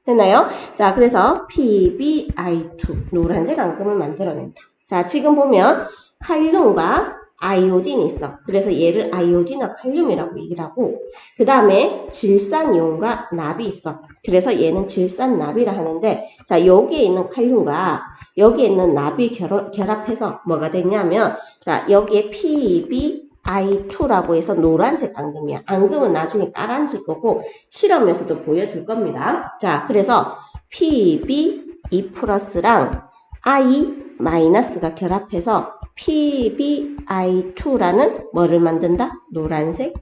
[SPEAKER 1] 됐나요? 자, 그래서 PbI2 노란색 앙금을 만들어낸다. 자, 지금 보면 칼륨과 아이오딘이 있어. 그래서 얘를 아이오딘과 칼륨이라고 얘기를 하고 그 다음에 질산이온과 납이 있어. 그래서 얘는 질산납이라 하는데 자, 여기에 있는 칼륨과 여기에 있는 납이 결합해서 뭐가 되냐면 자, 여기에 PbI2라고 해서 노란색 앙금이야. 앙금은 나중에 깔아앉을 거고 실험에서도 보여줄 겁니다. 자, 그래서 PB2+랑 I-가 결합해서 PbI2라는 뭐를 만든다? 노란색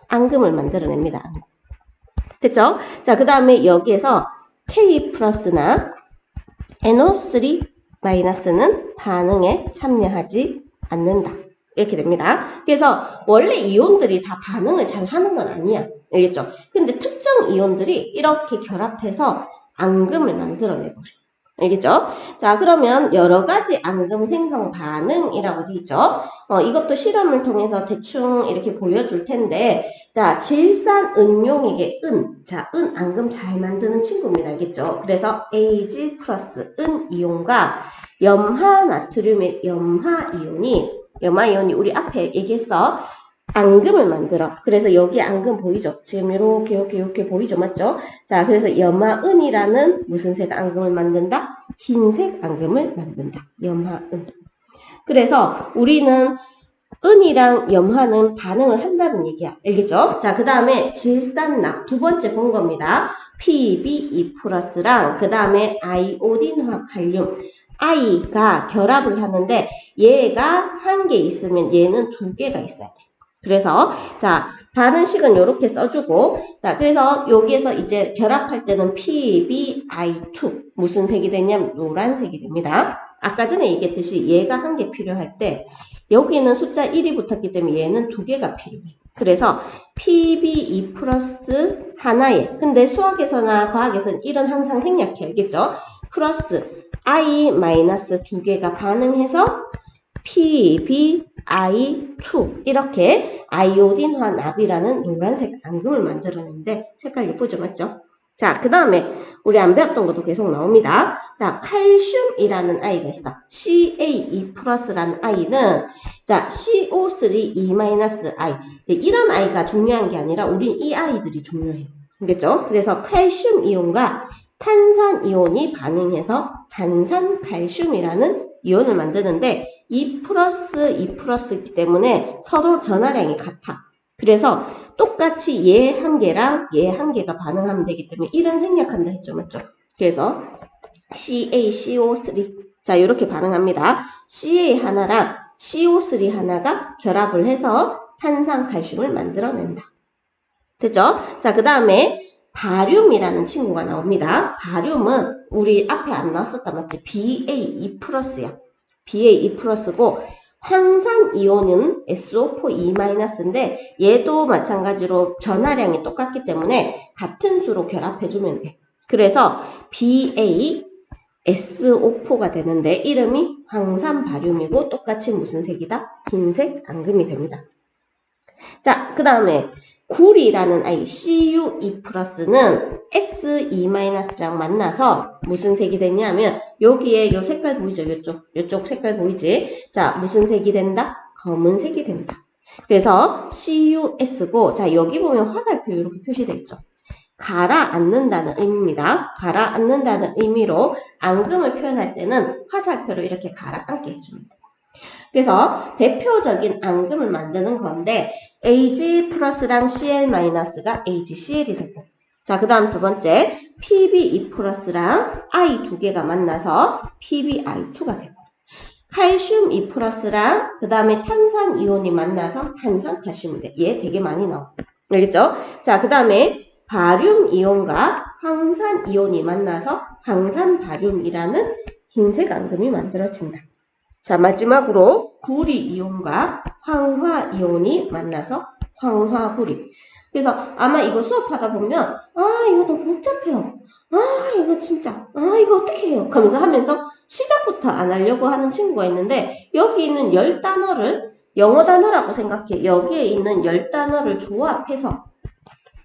[SPEAKER 1] 앙금을 만들어냅니다. 됐죠? 자, 그 다음에 여기에서 K+나 NO3-는 반응에 참여하지 않는다. 이렇게 됩니다. 그래서 원래 이온들이 다 반응을 잘 하는 건 아니야. 알겠죠? 근데 특정 이온들이 이렇게 결합해서 앙금을 만들어내버려. 알겠죠? 자, 그러면 여러 가지 앙금 생성 반응이라고 되어 있죠? 이것도 실험을 통해서 대충 이렇게 보여줄 텐데, 자, 질산 은용액의 자, 앙금 잘 만드는 친구입니다. 알겠죠? 그래서 Ag 플러스 이온과 염화 나트륨의 염화 이온이 우리 앞에 얘기했어. 앙금을 만들어. 그래서 여기 앙금 보이죠? 지금 이렇게 보이죠? 맞죠? 자, 그래서 염화은이라는 무슨 색 앙금을 만든다? 흰색 앙금을 만든다. 염화은. 그래서 우리는 은이랑 염화는 반응을 한다는 얘기야. 알겠죠? 자, 그 다음에 질산납 두 번째 본 겁니다. PbE 플러스랑 그 다음에 아이오딘화 칼륨. I가 결합을 하는데 얘가 한 개 있으면 얘는 두 개가 있어야 돼. 그래서 자, 반응식은 이렇게 써주고, 자, 그래서 여기에서 이제 결합할 때는 PbI2 무슨 색이 되냐면 노란색이 됩니다. 아까 전에 얘기했듯이 얘가 한 개 필요할 때 여기는 숫자 1이 붙었기 때문에 얘는 두 개가 필요해. 그래서 PbE 플러스 하나에, 근데 수학에서나 과학에서는 1은 항상 생략해. 알겠죠? 플러스 I 마이너스 두 개가 반응해서 PbI2 이렇게 아이오딘화 납이라는 노란색 앙금을 만들어내는데 색깔 예쁘죠? 맞죠? 자, 그 다음에 우리 안 배웠던 것도 계속 나옵니다. 자, 칼슘이라는 아이가 있어. CaE 플러스라는 아이는 자, CO3E-I 이런 아이가 중요한 게 아니라 우린 이 아이들이 중요해. 알겠죠? 그래서 칼슘 이온과 탄산 이온이 반응해서 탄산칼슘이라는 이온을 만드는데 2 플러스이기 때문에 서로 전하량이 같아. 그래서 똑같이 얘 한 개랑 얘 한 개가 반응하면 되기 때문에 1은 생략한다 했죠. 맞죠? 그래서 CaCO3 자, 이렇게 반응합니다. Ca 하나랑 CO3 하나가 결합을 해서 탄산칼슘을 만들어낸다. 됐죠? 자, 그 다음에 바륨이라는 친구가 나옵니다. 바륨은 우리 앞에 안 나왔었다 맞지? Ba2 플러스야. Ba2 플러스고 황산 이온은 SO4E-인데 얘도 마찬가지로 전하량이 똑같기 때문에 같은 수로 결합해주면 돼. 그래서 BaSO4가 되는데 이름이 황산 바륨이고 똑같이 무슨 색이다? 흰색 앙금이 됩니다. 자, 그 다음에 구리라는 아이 CuE 플러스는 Se-랑 만나서 무슨 색이 됐냐면 여기에 요 색깔 보이죠? 요쪽 색깔 보이지? 자, 무슨 색이 된다? 검은색이 된다. 그래서 CuS고 자, 여기 보면 화살표 이렇게 표시되어 있죠? 가라앉는다는 의미입니다. 가라앉는다는 의미로 앙금을 표현할 때는 화살표로 이렇게 가라앉게 해줍니다. 그래서 대표적인 앙금을 만드는 건데 Ag 플러스랑 Cl 마이너스가 AgCl이 되고 자, 그 다음 두 번째 Pbe 플러스랑 I 두 개가 만나서 PbI2가 되고 칼슘 E 플러스랑 그 다음에 탄산 이온이 만나서 탄산칼슘이 돼. 얘 되게 많이 나와. 알겠죠? 자, 그 다음에 바륨 이온과 황산 이온이 만나서 황산바륨이라는 흰색 앙금이 만들어진다. 자, 마지막으로 구리 이온과 황화 이온이 만나서 황화구리. 그래서 아마 이거 수업하다 보면 이거 너무 복잡해요. 이거 진짜 이거 어떻게 해요? 하면서 시작부터 안 하려고 하는 친구가 있는데 여기 있는 10단어를 영어 단어라고 생각해. 여기에 있는 10단어를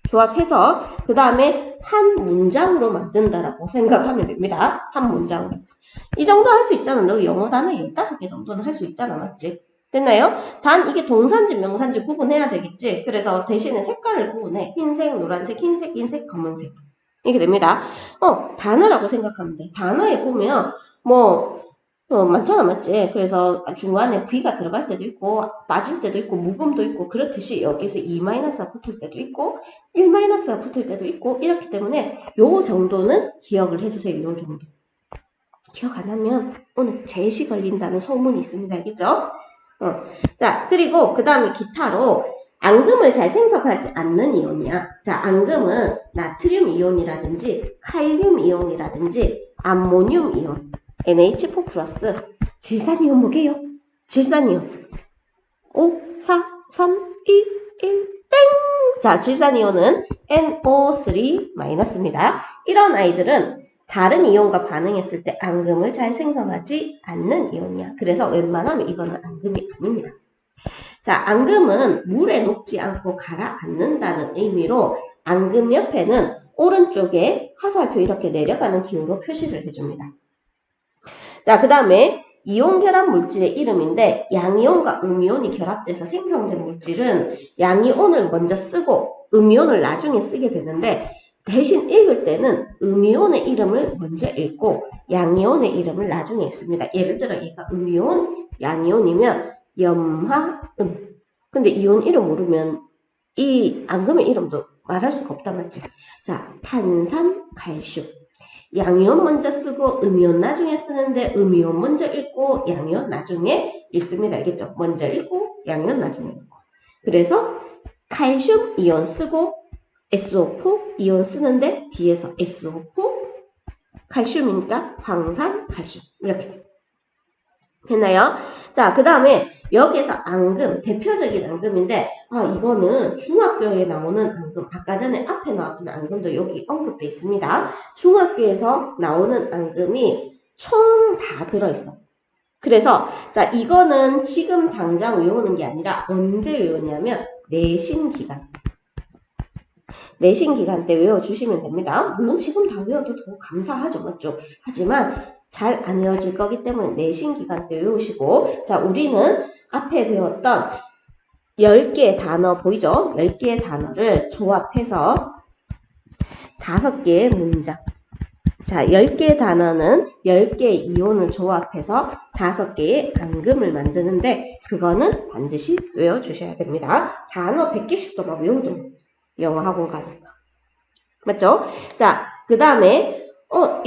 [SPEAKER 1] 조합해서 그 다음에 한 문장으로 만든다라고 생각하면 됩니다. 한 문장으로. 이 정도 할 수 있잖아. 너 영어 단어 15개 정도는 할 수 있잖아. 맞지? 됐나요? 단 이게 동사인지 명사인지 구분해야 되겠지? 그래서 대신에 색깔을 구분해. 흰색, 노란색, 흰색, 검은색. 이렇게 됩니다. 단어라고 생각하면 돼. 단어에 보면 많잖아. 맞지? 그래서 중간에 V가 들어갈 때도 있고 빠질 때도 있고 묵음도 있고 그렇듯이 여기서 2-가 붙을 때도 있고 1-가 붙을 때도 있고 이렇기 때문에 요 정도는 기억을 해주세요. 요 정도. 기억 안 하면 오늘 제시 걸린다는 소문이 있습니다. 알겠죠? 자, 그리고 그 다음에 기타로 앙금을 잘 생성하지 않는 이온이야. 자, 앙금은 나트륨 이온이라든지 칼륨 이온이라든지 암모늄 이온 NH4 플러스 질산이온 뭐게요? 질산이온 5, 4, 3, 2, 1, 땡! 자, 질산이온은 NO3-입니다. 이런 아이들은 다른 이온과 반응했을 때 앙금을 잘 생성하지 않는 이온이야. 그래서 웬만하면 이거는 앙금이 아닙니다. 자, 앙금은 물에 녹지 않고 가라앉는다는 의미로 앙금 옆에는 오른쪽에 화살표 이렇게 내려가는 기호로 표시를 해줍니다. 자, 그 다음에 이온 결합 물질의 이름인데 양이온과 음이온이 결합돼서 생성된 물질은 양이온을 먼저 쓰고 음이온을 나중에 쓰게 되는데 대신 읽을 때는 음이온의 이름을 먼저 읽고 양이온의 이름을 나중에 읽습니다. 예를 들어 얘가 음이온, 양이온이면 염화음. 근데 이온 이름 모르면 이 앙금의 이름도 말할 수가 없다 맞지? 자, 탄산, 칼슘. 양이온 먼저 쓰고 음이온 나중에 쓰는데 음이온 먼저 읽고 양이온 나중에 읽습니다. 알겠죠? 먼저 읽고 양이온 나중에 읽고. 그래서 칼슘 이온 쓰고 SO4 이온 쓰는데 뒤에서 SO4 칼슘이니까 황산 칼슘 이렇게 했나요? 자, 그 다음에 여기에서 앙금, 대표적인 앙금인데 이거는 중학교에 나오는 앙금, 아까 전에 앞에 나왔던 앙금도 여기 언급돼 있습니다. 중학교에서 나오는 앙금이 총 다 들어있어. 그래서 자, 이거는 지금 당장 외우는 게 아니라 언제 외우냐면 내신 기간. 내신 기간 때 외워주시면 됩니다. 물론 지금 다 외워도 더 감사하죠, 맞죠? 하지만 잘 안 외워질 거기 때문에 내신 기간 때 외우시고, 자, 우리는 앞에 배웠던 10개의 단어 보이죠? 10개의 단어를 조합해서 5개의 문장. 자, 10개의 단어는 10개의 이온을 조합해서 5개의 앙금을 만드는데 그거는 반드시 외워주셔야 됩니다. 단어 100개씩도 막 외우도 영어 학원 가니까. 맞죠? 자, 그 다음에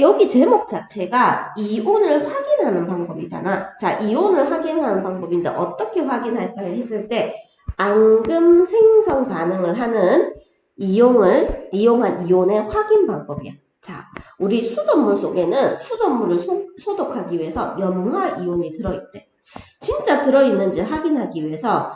[SPEAKER 1] 여기 제목 자체가 이온을 확인하는 방법이잖아. 자, 이온을 확인하는 방법인데 어떻게 확인할까요? 했을 때 앙금 생성 반응을 하는 이용한 이온의 확인 방법이야. 자, 우리 수돗물 속에는 수돗물을 소독하기 위해서 염화이온이 들어있대. 진짜 들어있는지 확인하기 위해서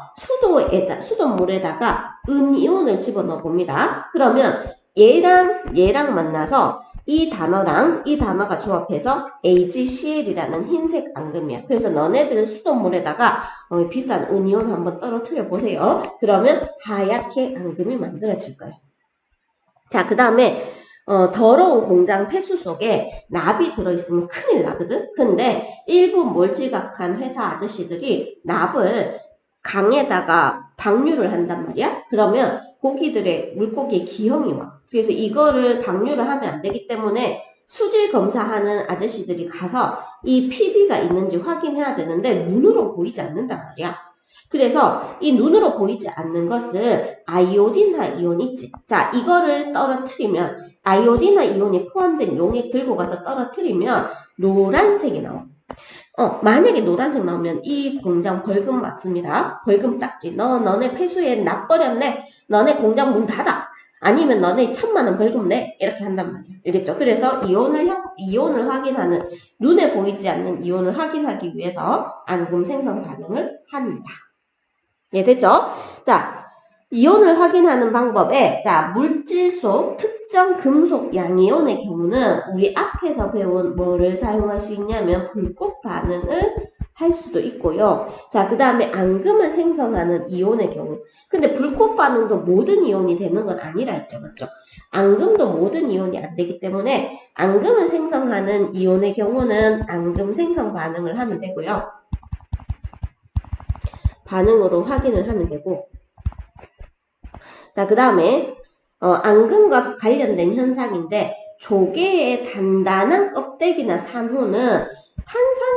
[SPEAKER 1] 수돗물에다가 은이온을 집어넣어 봅니다. 그러면 얘랑 만나서 이 단어랑 이 단어가 조합해서 AgCl이라는 흰색 앙금이야. 그래서 너네들 수돗물에다가 비싼 은이온 한번 떨어뜨려 보세요. 그러면 하얗게 앙금이 만들어질 거예요. 자, 그 다음에 더러운 공장 폐수 속에 납이 들어있으면 큰일 나거든? 근데 일부 몰지각한 회사 아저씨들이 납을 강에다가 방류를 한단 말이야? 그러면 물고기의 기형이 와. 그래서 이거를 방류를 하면 안 되기 때문에 수질 검사하는 아저씨들이 가서 이 PB가 있는지 확인해야 되는데 눈으로 보이지 않는단 말이야. 그래서 이 눈으로 보이지 않는 것을 아이오딘화 이온 있지. 자, 이거를 떨어뜨리면 아이오딘화 이온이 포함된 용액 들고 가서 떨어뜨리면 노란색이 나와. 만약에 노란색 나오면 이 공장 벌금 맞습니다. 벌금 딱지. 너네 폐수에 납 버렸네. 너네 공장 문 닫아. 아니면 너네 1,000만 원 벌금 내. 이렇게 한단 말이야. 알겠죠? 그래서 이온을 확인하는, 눈에 보이지 않는 이온을 확인하기 위해서 앙금 생성 반응을 합니다. 예, 됐죠? 자, 이온을 확인하는 방법에, 자, 물질 속 특정 금속 양이온의 경우는 우리 앞에서 배운 뭐를 사용할 수 있냐면 불꽃 반응을 할 수도 있고요. 자, 그 다음에 앙금을 생성하는 이온의 경우. 근데 불꽃 반응도 모든 이온이 되는 건 아니라 했죠, 맞죠? 앙금도 모든 이온이 안 되기 때문에 앙금을 생성하는 이온의 경우는 앙금 생성 반응을 하면 되고요. 반응으로 확인을 하면 되고, 자, 그 다음에 앙금과 관련된 현상인데 조개의 단단한 껍데기나 산호는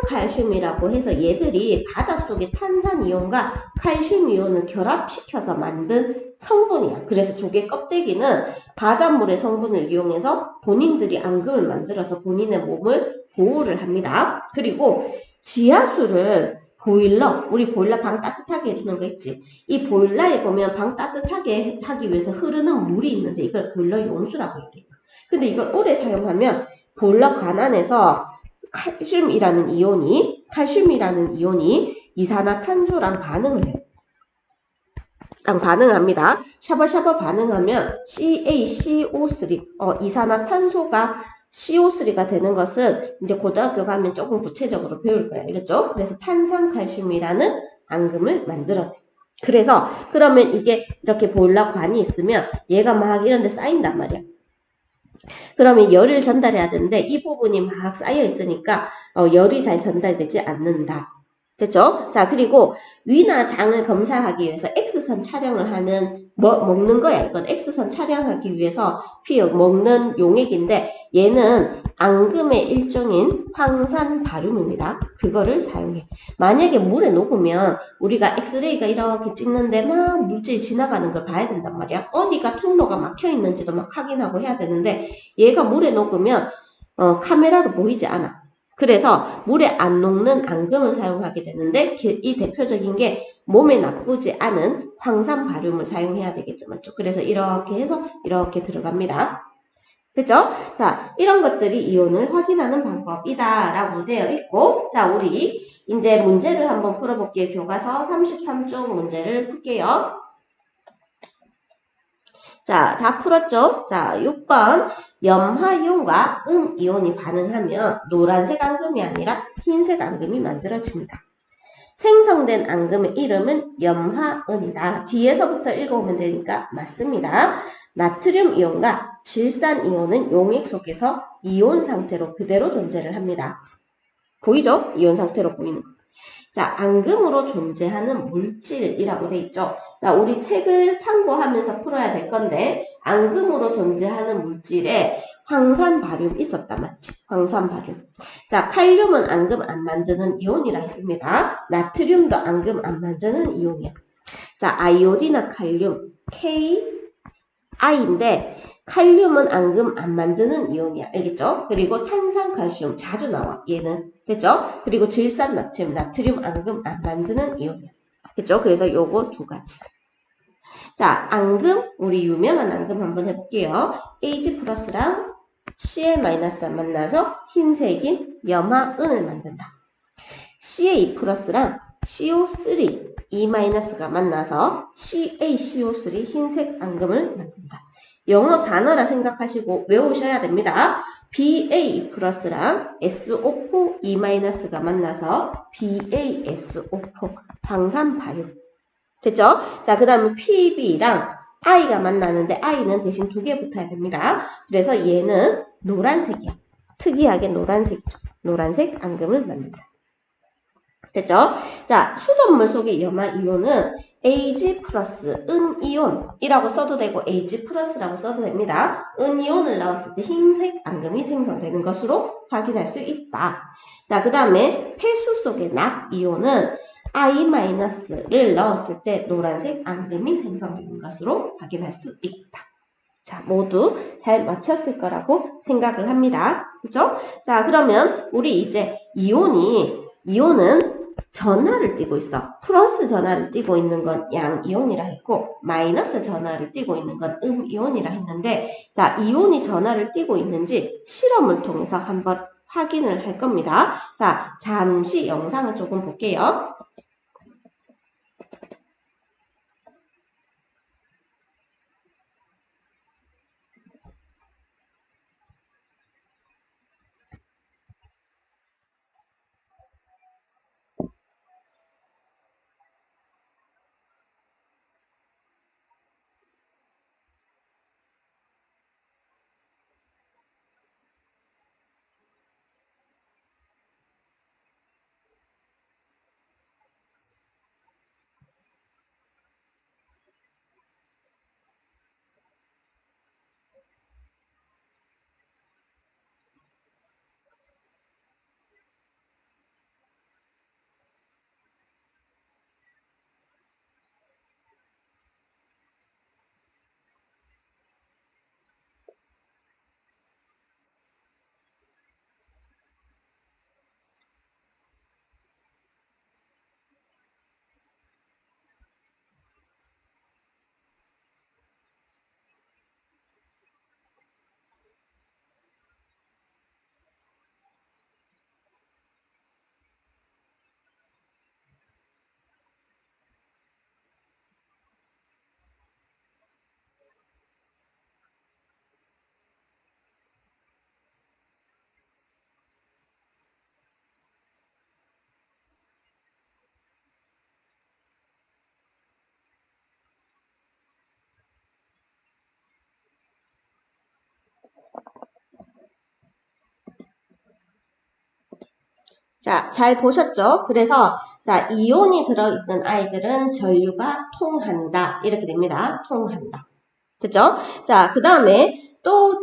[SPEAKER 1] 탄산칼슘이라고 해서 얘들이 바닷속의 탄산이온과 칼슘이온을 결합시켜서 만든 성분이야. 그래서 조개 껍데기는 바닷물의 성분을 이용해서 본인들이 앙금을 만들어서 본인의 몸을 보호를 합니다. 그리고 지하수를 우리 보일러 방 따뜻하게 해주는 거 있지. 이 보일러에 보면 방 따뜻하게 하기 위해서 흐르는 물이 있는데 이걸 보일러 용수라고 얘기해요. 근데 이걸 오래 사용하면 보일러 관안에서 칼슘이라는 이온이 이산화탄소랑 반응을 해요. 랑 반응합니다. 샤바샤바 반응하면 CaCO3 이산화탄소가 CO3가 되는 것은 이제 고등학교 가면 조금 구체적으로 배울 거예요. 알겠죠? 그래서 탄산칼슘이라는 앙금을 만들어내. 그래서 그러면 이게 이렇게 보일러관이 있으면 얘가 막 이런 데 쌓인단 말이야. 그러면 열을 전달해야 되는데 이 부분이 막 쌓여 있으니까 열이 잘 전달되지 않는다. 됐죠? 자, 그리고 위나 장을 검사하기 위해서 X선 촬영을 하는, 먹는 거야. 이건 X선 촬영하기 위해서 먹는 용액인데, 얘는 앙금의 일종인 황산 바륨입니다. 그거를 사용해. 만약에 물에 녹으면 우리가 엑스레이가 이렇게 찍는데 막 물질이 지나가는 걸 봐야 된단 말이야. 어디가 통로가 막혀 있는지도 막 확인하고 해야 되는데, 얘가 물에 녹으면, 카메라로 보이지 않아. 그래서 물에 안 녹는 앙금을 사용하게 되는데 이 대표적인 게 몸에 나쁘지 않은 황산 바륨을 사용해야 되겠죠. 맞죠? 그래서 이렇게 해서 이렇게 들어갑니다. 됐죠? 자, 이런 것들이 이온을 확인하는 방법이다 라고 되어 있고, 자, 우리 이제 문제를 한번 풀어볼게요. 교과서 33쪽 문제를 풀게요. 자, 다 풀었죠? 자, 6번. 염화이온과 음이온이 반응하면 노란색 앙금이 아니라 흰색 앙금이 만들어집니다. 생성된 앙금의 이름은 염화은이다. 뒤에서부터 읽어오면 되니까 맞습니다. 나트륨 이온과 질산 이온은 용액 속에서 이온 상태로 그대로 존재를 합니다. 보이죠? 이온 상태로 보이는 거. 자, 앙금으로 존재하는 물질이라고 돼 있죠. 자, 우리 책을 참고하면서 풀어야 될 건데 앙금으로 존재하는 물질에 황산 바륨 있었다. 맞지? 황산 바륨. 자, 칼륨은 앙금 안 만드는 이온이라 했습니다. 나트륨도 앙금 안 만드는 이온이야. 자, 아이오디나 칼륨 KI인데 칼륨은 앙금 안 만드는 이온이야. 알겠죠? 그리고 탄산칼슘 자주 나와. 얘는. 됐죠? 그리고 질산나트륨, 나트륨 앙금 안 만드는 이온이야. 됐죠? 그래서 요거 두 가지. 자, 앙금, 우리 유명한 앙금 한번 해볼게요. Ag 플러스랑 Cl 마이너스 만나서 흰색인 염화은을 만든다. CA 플러스랑 CO3 E 마이너스가 만나서 CaCO3 흰색 앙금을 만든다. 영어 단어라 생각하시고 외우셔야 됩니다. BA 플러스랑 SO4 E 마이너스가 만나서 BaSO4 방산 바륨. 됐죠? 자, 그 다음에 PB랑 I가 만나는데 I는 대신 두 개 붙어야 됩니다. 그래서 얘는 노란색이야. 특이하게 노란색이죠. 노란색 앙금을 만든다. 됐죠? 자, 수돗물 속의 염화이온은 Ag 플러스 은이온이라고 써도 되고 Ag 플러스라고 써도 됩니다. 은이온을 넣었을 때 흰색 앙금이 생성되는 것으로 확인할 수 있다. 자, 그 다음에 폐수 속의 납이온은 I-를 넣었을 때 노란색 앙금이 생성되는 것으로 확인할 수 있다. 자, 모두 잘 맞췄을 거라고 생각을 합니다. 그죠? 자, 그러면 우리 이제 이온은 전하를 띠고 있어. 플러스 전하를 띠고 있는 건 양이온이라 했고 마이너스 전하를 띠고 있는 건 음이온이라 했는데 자, 이온이 전하를 띠고 있는지 실험을 통해서 한번 확인을 할 겁니다. 자, 잠시 영상을 조금 볼게요. 자, 잘 보셨죠? 그래서 자, 이온이 들어있는 아이들은 전류가 통한다. 이렇게 됩니다. 통한다. 됐죠? 자, 그 다음에 또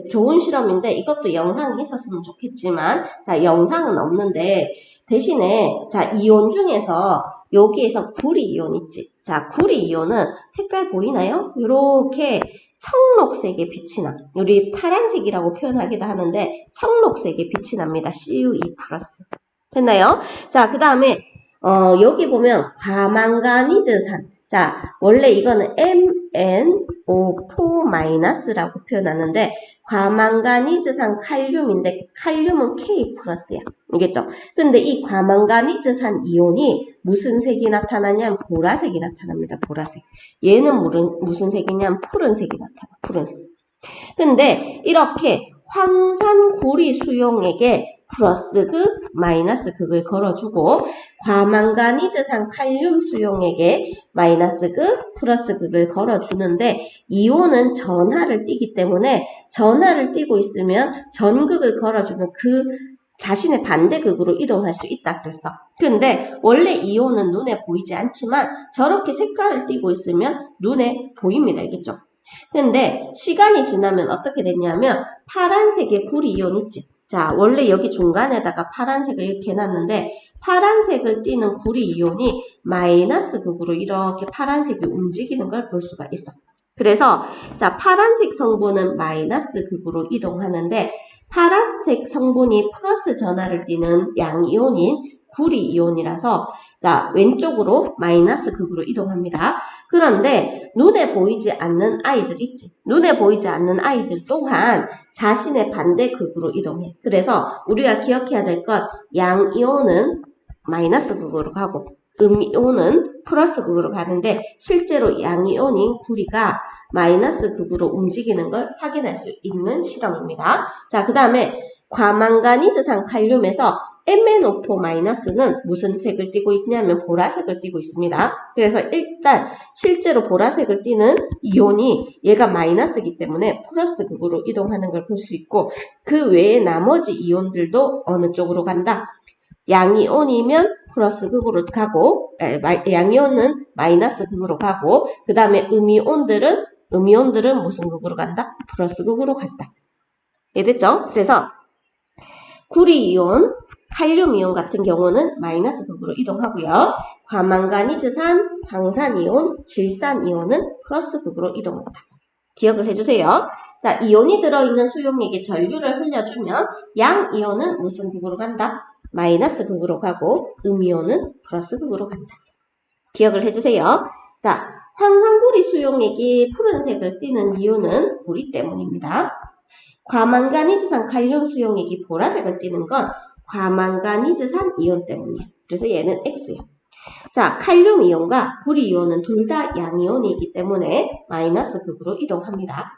[SPEAKER 1] 좋은 실험인데 이것도 영상이 있었으면 좋겠지만 자, 영상은 없는데 대신에 자, 이온 중에서 여기에서 구리이온 있지? 자, 구리이온은 색깔 보이나요? 이렇게 청록색의 빛이 나. 우리 파란색이라고 표현하기도 하는데 청록색의 빛이 납니다. CuE+. 됐나요? 자, 그 다음에 여기 보면 과망가니즈산. 자, 원래 이거는 MnO4-라고 표현하는데 과망가니즈산 칼륨인데 칼륨은 K+야. 알겠죠? 근데 이 과망가니즈산 이온이 무슨 색이 나타나냐면 보라색이 나타납니다. 보라색. 얘는 무슨 색이냐면 푸른색이 나타나. 푸른색. 근데 이렇게 황산구리 수용액에 플러스 극, 마이너스 극을 걸어주고 과망가니즈산 칼륨 수용액에 마이너스 극, 플러스 극을 걸어주는데 이온은 전하를 띠기 때문에 전하를 띠고 있으면 전극을 걸어주면 그 자신의 반대극으로 이동할 수 있다 그랬어. 근데 원래 이온은 눈에 보이지 않지만 저렇게 색깔을 띠고 있으면 눈에 보입니다. 알겠죠? 근데 시간이 지나면 어떻게 됐냐면 파란색의 구리이온 있지. 자, 원래 여기 중간에다가 파란색을 이렇게 해놨는데 파란색을 띠는 구리이온이 마이너스 극으로 이렇게 파란색이 움직이는 걸 볼 수가 있어. 그래서 자, 파란색 성분은 마이너스 극으로 이동하는데 파란색 성분이 플러스 전하를 띠는 양이온인 구리이온이라서 자, 왼쪽으로 마이너스 극으로 이동합니다. 그런데 눈에 보이지 않는 아이들 있지. 눈에 보이지 않는 아이들 또한 자신의 반대극으로 이동해. 그래서 우리가 기억해야 될 것, 양이온은 마이너스 극으로 가고 음이온은 플러스 극으로 가는데 실제로 양이온인 구리가 마이너스 극으로 움직이는 걸 확인할 수 있는 실험입니다. 자, 그 다음에 과망가니즈산 칼륨에서 MnO4-는 무슨 색을 띠고 있냐면 보라색을 띠고 있습니다. 그래서 일단 실제로 보라색을 띠는 이온이 얘가 마이너스이기 때문에 플러스 극으로 이동하는 걸 볼 수 있고 그 외에 나머지 이온들도 어느 쪽으로 간다? 양이온이면 플러스 극으로 가고 양이온은 마이너스 극으로 가고 그 다음에 음이온들은 무슨 극으로 간다? 플러스 극으로 간다. 이해됐죠? 그래서 구리이온, 칼륨이온 같은 경우는 마이너스 극으로 이동하고요. 과망가니즈산, 방산이온, 질산이온은 플러스 극으로 이동한다. 기억을 해주세요. 자, 이온이 들어있는 수용액에 전류를 흘려주면 양이온은 무슨 극으로 간다? 마이너스 극으로 가고 음이온은 플러스 극으로 간다. 기억을 해주세요. 자, 황산구리 수용액이 푸른색을 띠는 이유는 구리 때문입니다. 과망가니즈산 칼륨 수용액이 보라색을 띠는 건 과망가니즈산 이온 때문이에요. 그래서 얘는 X예요. 자, 칼륨 이온과 구리 이온은 둘 다 양이온이기 때문에 마이너스 극으로 이동합니다.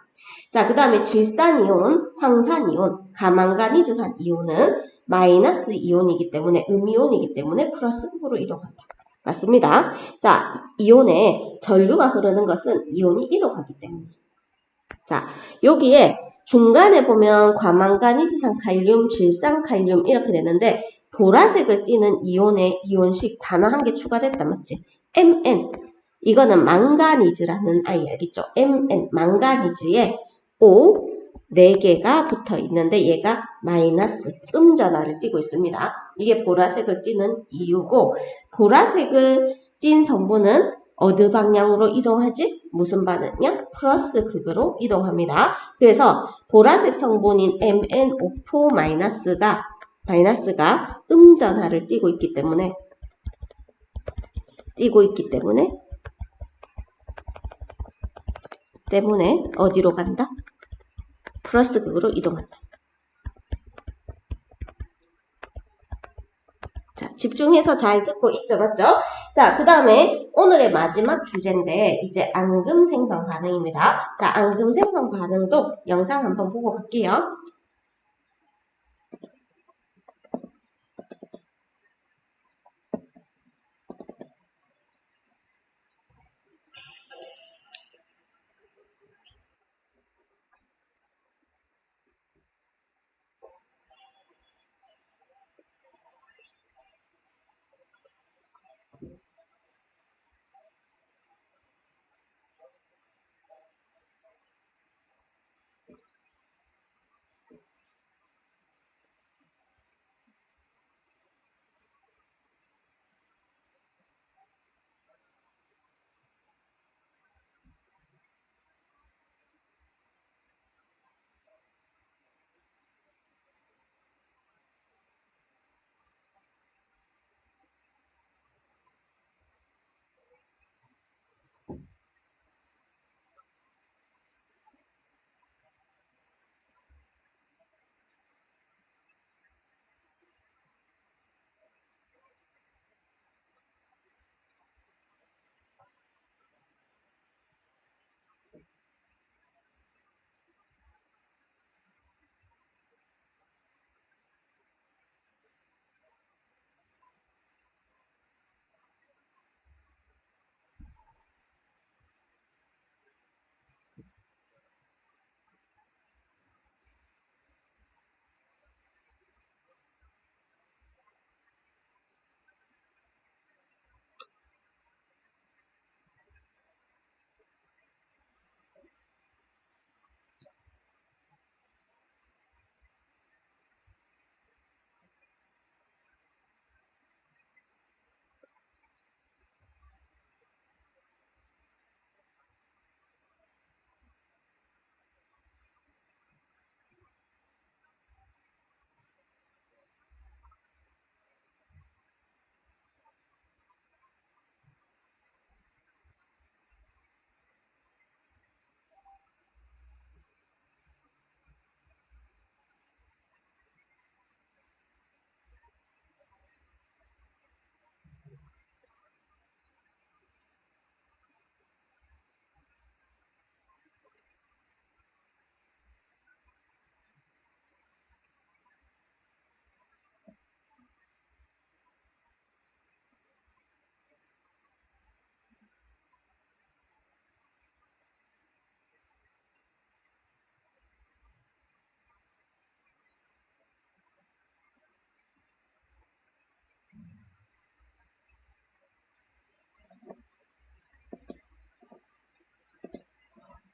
[SPEAKER 1] 자, 그 다음에 질산 이온, 황산 이온, 과망가니즈산 이온은 마이너스 이온이기 때문에 음이온이기 때문에 플러스 극으로 이동한다. 맞습니다. 자, 이온에 전류가 흐르는 것은 이온이 이동하기 때문에. 자, 여기에 중간에 보면 과망가니즈산 칼륨, 질산 칼륨 이렇게 되는데 보라색을 띠는 이온에 이온식 단어 한 개 추가됐다 맞지? Mn 이거는 망가니즈라는 아이 알겠죠? Mn 망가니즈에 O 4개가 붙어 있는데 얘가 마이너스 음전하를 띠고 있습니다. 이게 보라색을 띠는 이유고 보라색을 띈 성분은 어느 방향으로 이동하지? 무슨 방향? 플러스 극으로 이동합니다. 그래서 보라색 성분인 MnO4- 마이너스가 음전하를 띠고 있기 때문에 어디로 간다? 플러스 극으로 이동한다. 자, 집중해서 잘 듣고 있죠, 맞죠? 자, 그 다음에 오늘의 마지막 주제인데 이제 앙금 생성 반응입니다. 자, 앙금 생성 반응도 영상 한번 보고 갈게요.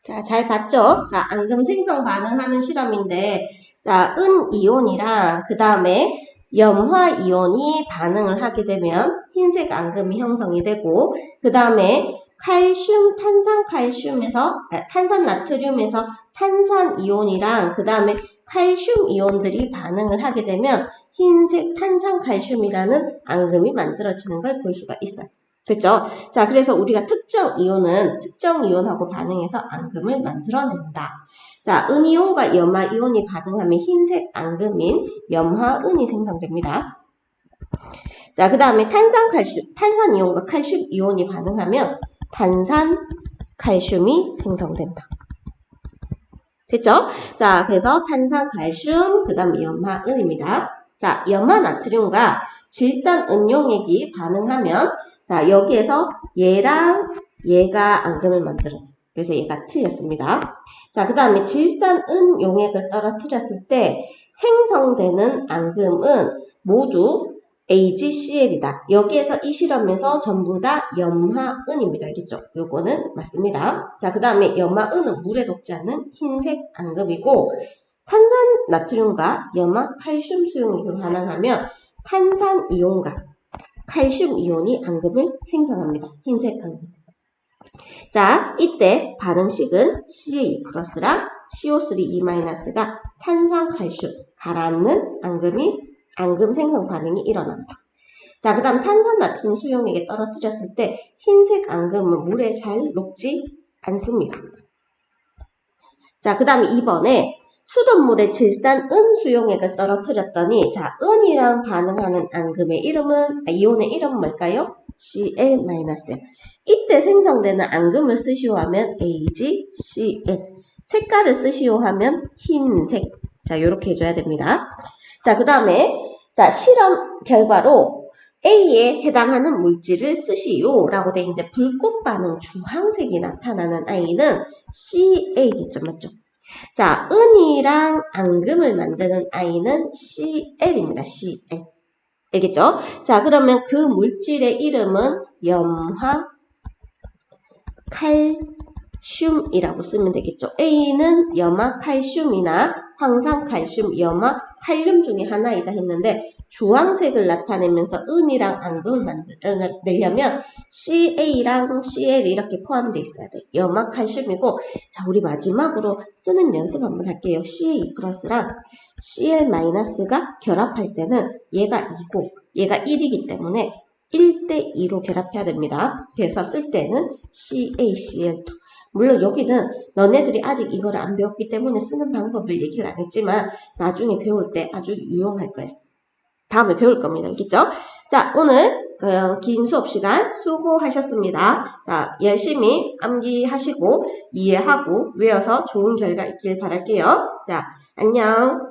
[SPEAKER 1] 자, 잘 봤죠? 자, 앙금 생성 반응하는 실험인데, 자, 은 이온이랑 그 다음에 염화 이온이 반응을 하게 되면 흰색 앙금이 형성이 되고, 그 다음에 칼슘, 탄산 나트륨에서 탄산 이온이랑 그 다음에 칼슘 이온들이 반응을 하게 되면 흰색 탄산 칼슘이라는 앙금이 만들어지는 걸 볼 수가 있어요. 됐죠? 자, 그래서 우리가 특정 이온하고 반응해서 앙금을 만들어낸다. 자, 은이온과 염화이온이 반응하면 흰색 앙금인 염화은이 생성됩니다. 자, 그 다음에 탄산이온과 칼슘이온이 반응하면 탄산칼슘이 생성된다. 됐죠? 자, 그래서 탄산칼슘, 그 다음에 염화은입니다. 자, 염화나트륨과 질산은용액이 반응하면 자, 여기에서 얘랑 얘가 앙금을 만들어요. 그래서 얘가 틀렸습니다. 자, 그 다음에 질산은용액을 떨어뜨렸을 때 생성되는 앙금은 모두 AgCl이다. 여기에서 이 실험에서 전부 다 염화은입니다. 알겠죠? 요거는 맞습니다. 자, 그 다음에 염화은은 물에 녹지 않는 흰색 앙금이고 탄산나트륨과 염화칼슘 수용액을 반응하면 탄산이온과 칼슘 이온이 앙금을 생성합니다. 흰색 앙금. 자, 이때 반응식은 CA 플러스랑 CO3E-가 탄산칼슘 가라앉는 앙금 생성 반응이 일어난다. 자, 그 다음 탄산나트륨 수용액에 떨어뜨렸을 때 흰색 앙금은 물에 잘 녹지 않습니다. 자, 그 다음에 2번에 수돗물에 질산은 수용액을 떨어뜨렸더니 자, 은이랑 반응하는 앙금의 이온의 이름은 뭘까요? Cl-. 이때 생성되는 앙금을 쓰시오 하면 AgCl. 색깔을 쓰시오 하면 흰색. 자, 요렇게 해줘야 됩니다. 자, 그 다음에 자, 실험 결과로 A에 해당하는 물질을 쓰시오 라고 되어 있는데 불꽃 반응 주황색이 나타나는 아이는 CA겠죠, 맞죠? 자, 은이랑 앙금을 만드는 아이는 CL입니다. CL. 알겠죠? 자, 그러면 그 물질의 이름은 염화칼슘이라고 쓰면 되겠죠. A는 염화칼슘이나 황산칼슘, 염화칼륨 중에 하나이다 했는데 주황색을 나타내면서 은이랑 앙금을 만들려면 CA랑 CL이 이렇게 포함되어 있어야 돼. 염화칼슘이고 자, 우리 마지막으로 쓰는 연습 한번 할게요. CA 플러스랑 CL-가 결합할 때는 얘가 2고 얘가 1이기 때문에 1대2로 결합해야 됩니다. 그래서 쓸 때는 CaCl2. 물론 여기는 너네들이 아직 이걸 안 배웠기 때문에 쓰는 방법을 얘기를 안 했지만 나중에 배울 때 아주 유용할 거예요. 다음에 배울 겁니다. 알겠죠? 자, 오늘 긴 수업 시간 수고하셨습니다. 자, 열심히 암기하시고 이해하고 외워서 좋은 결과 있길 바랄게요. 자, 안녕.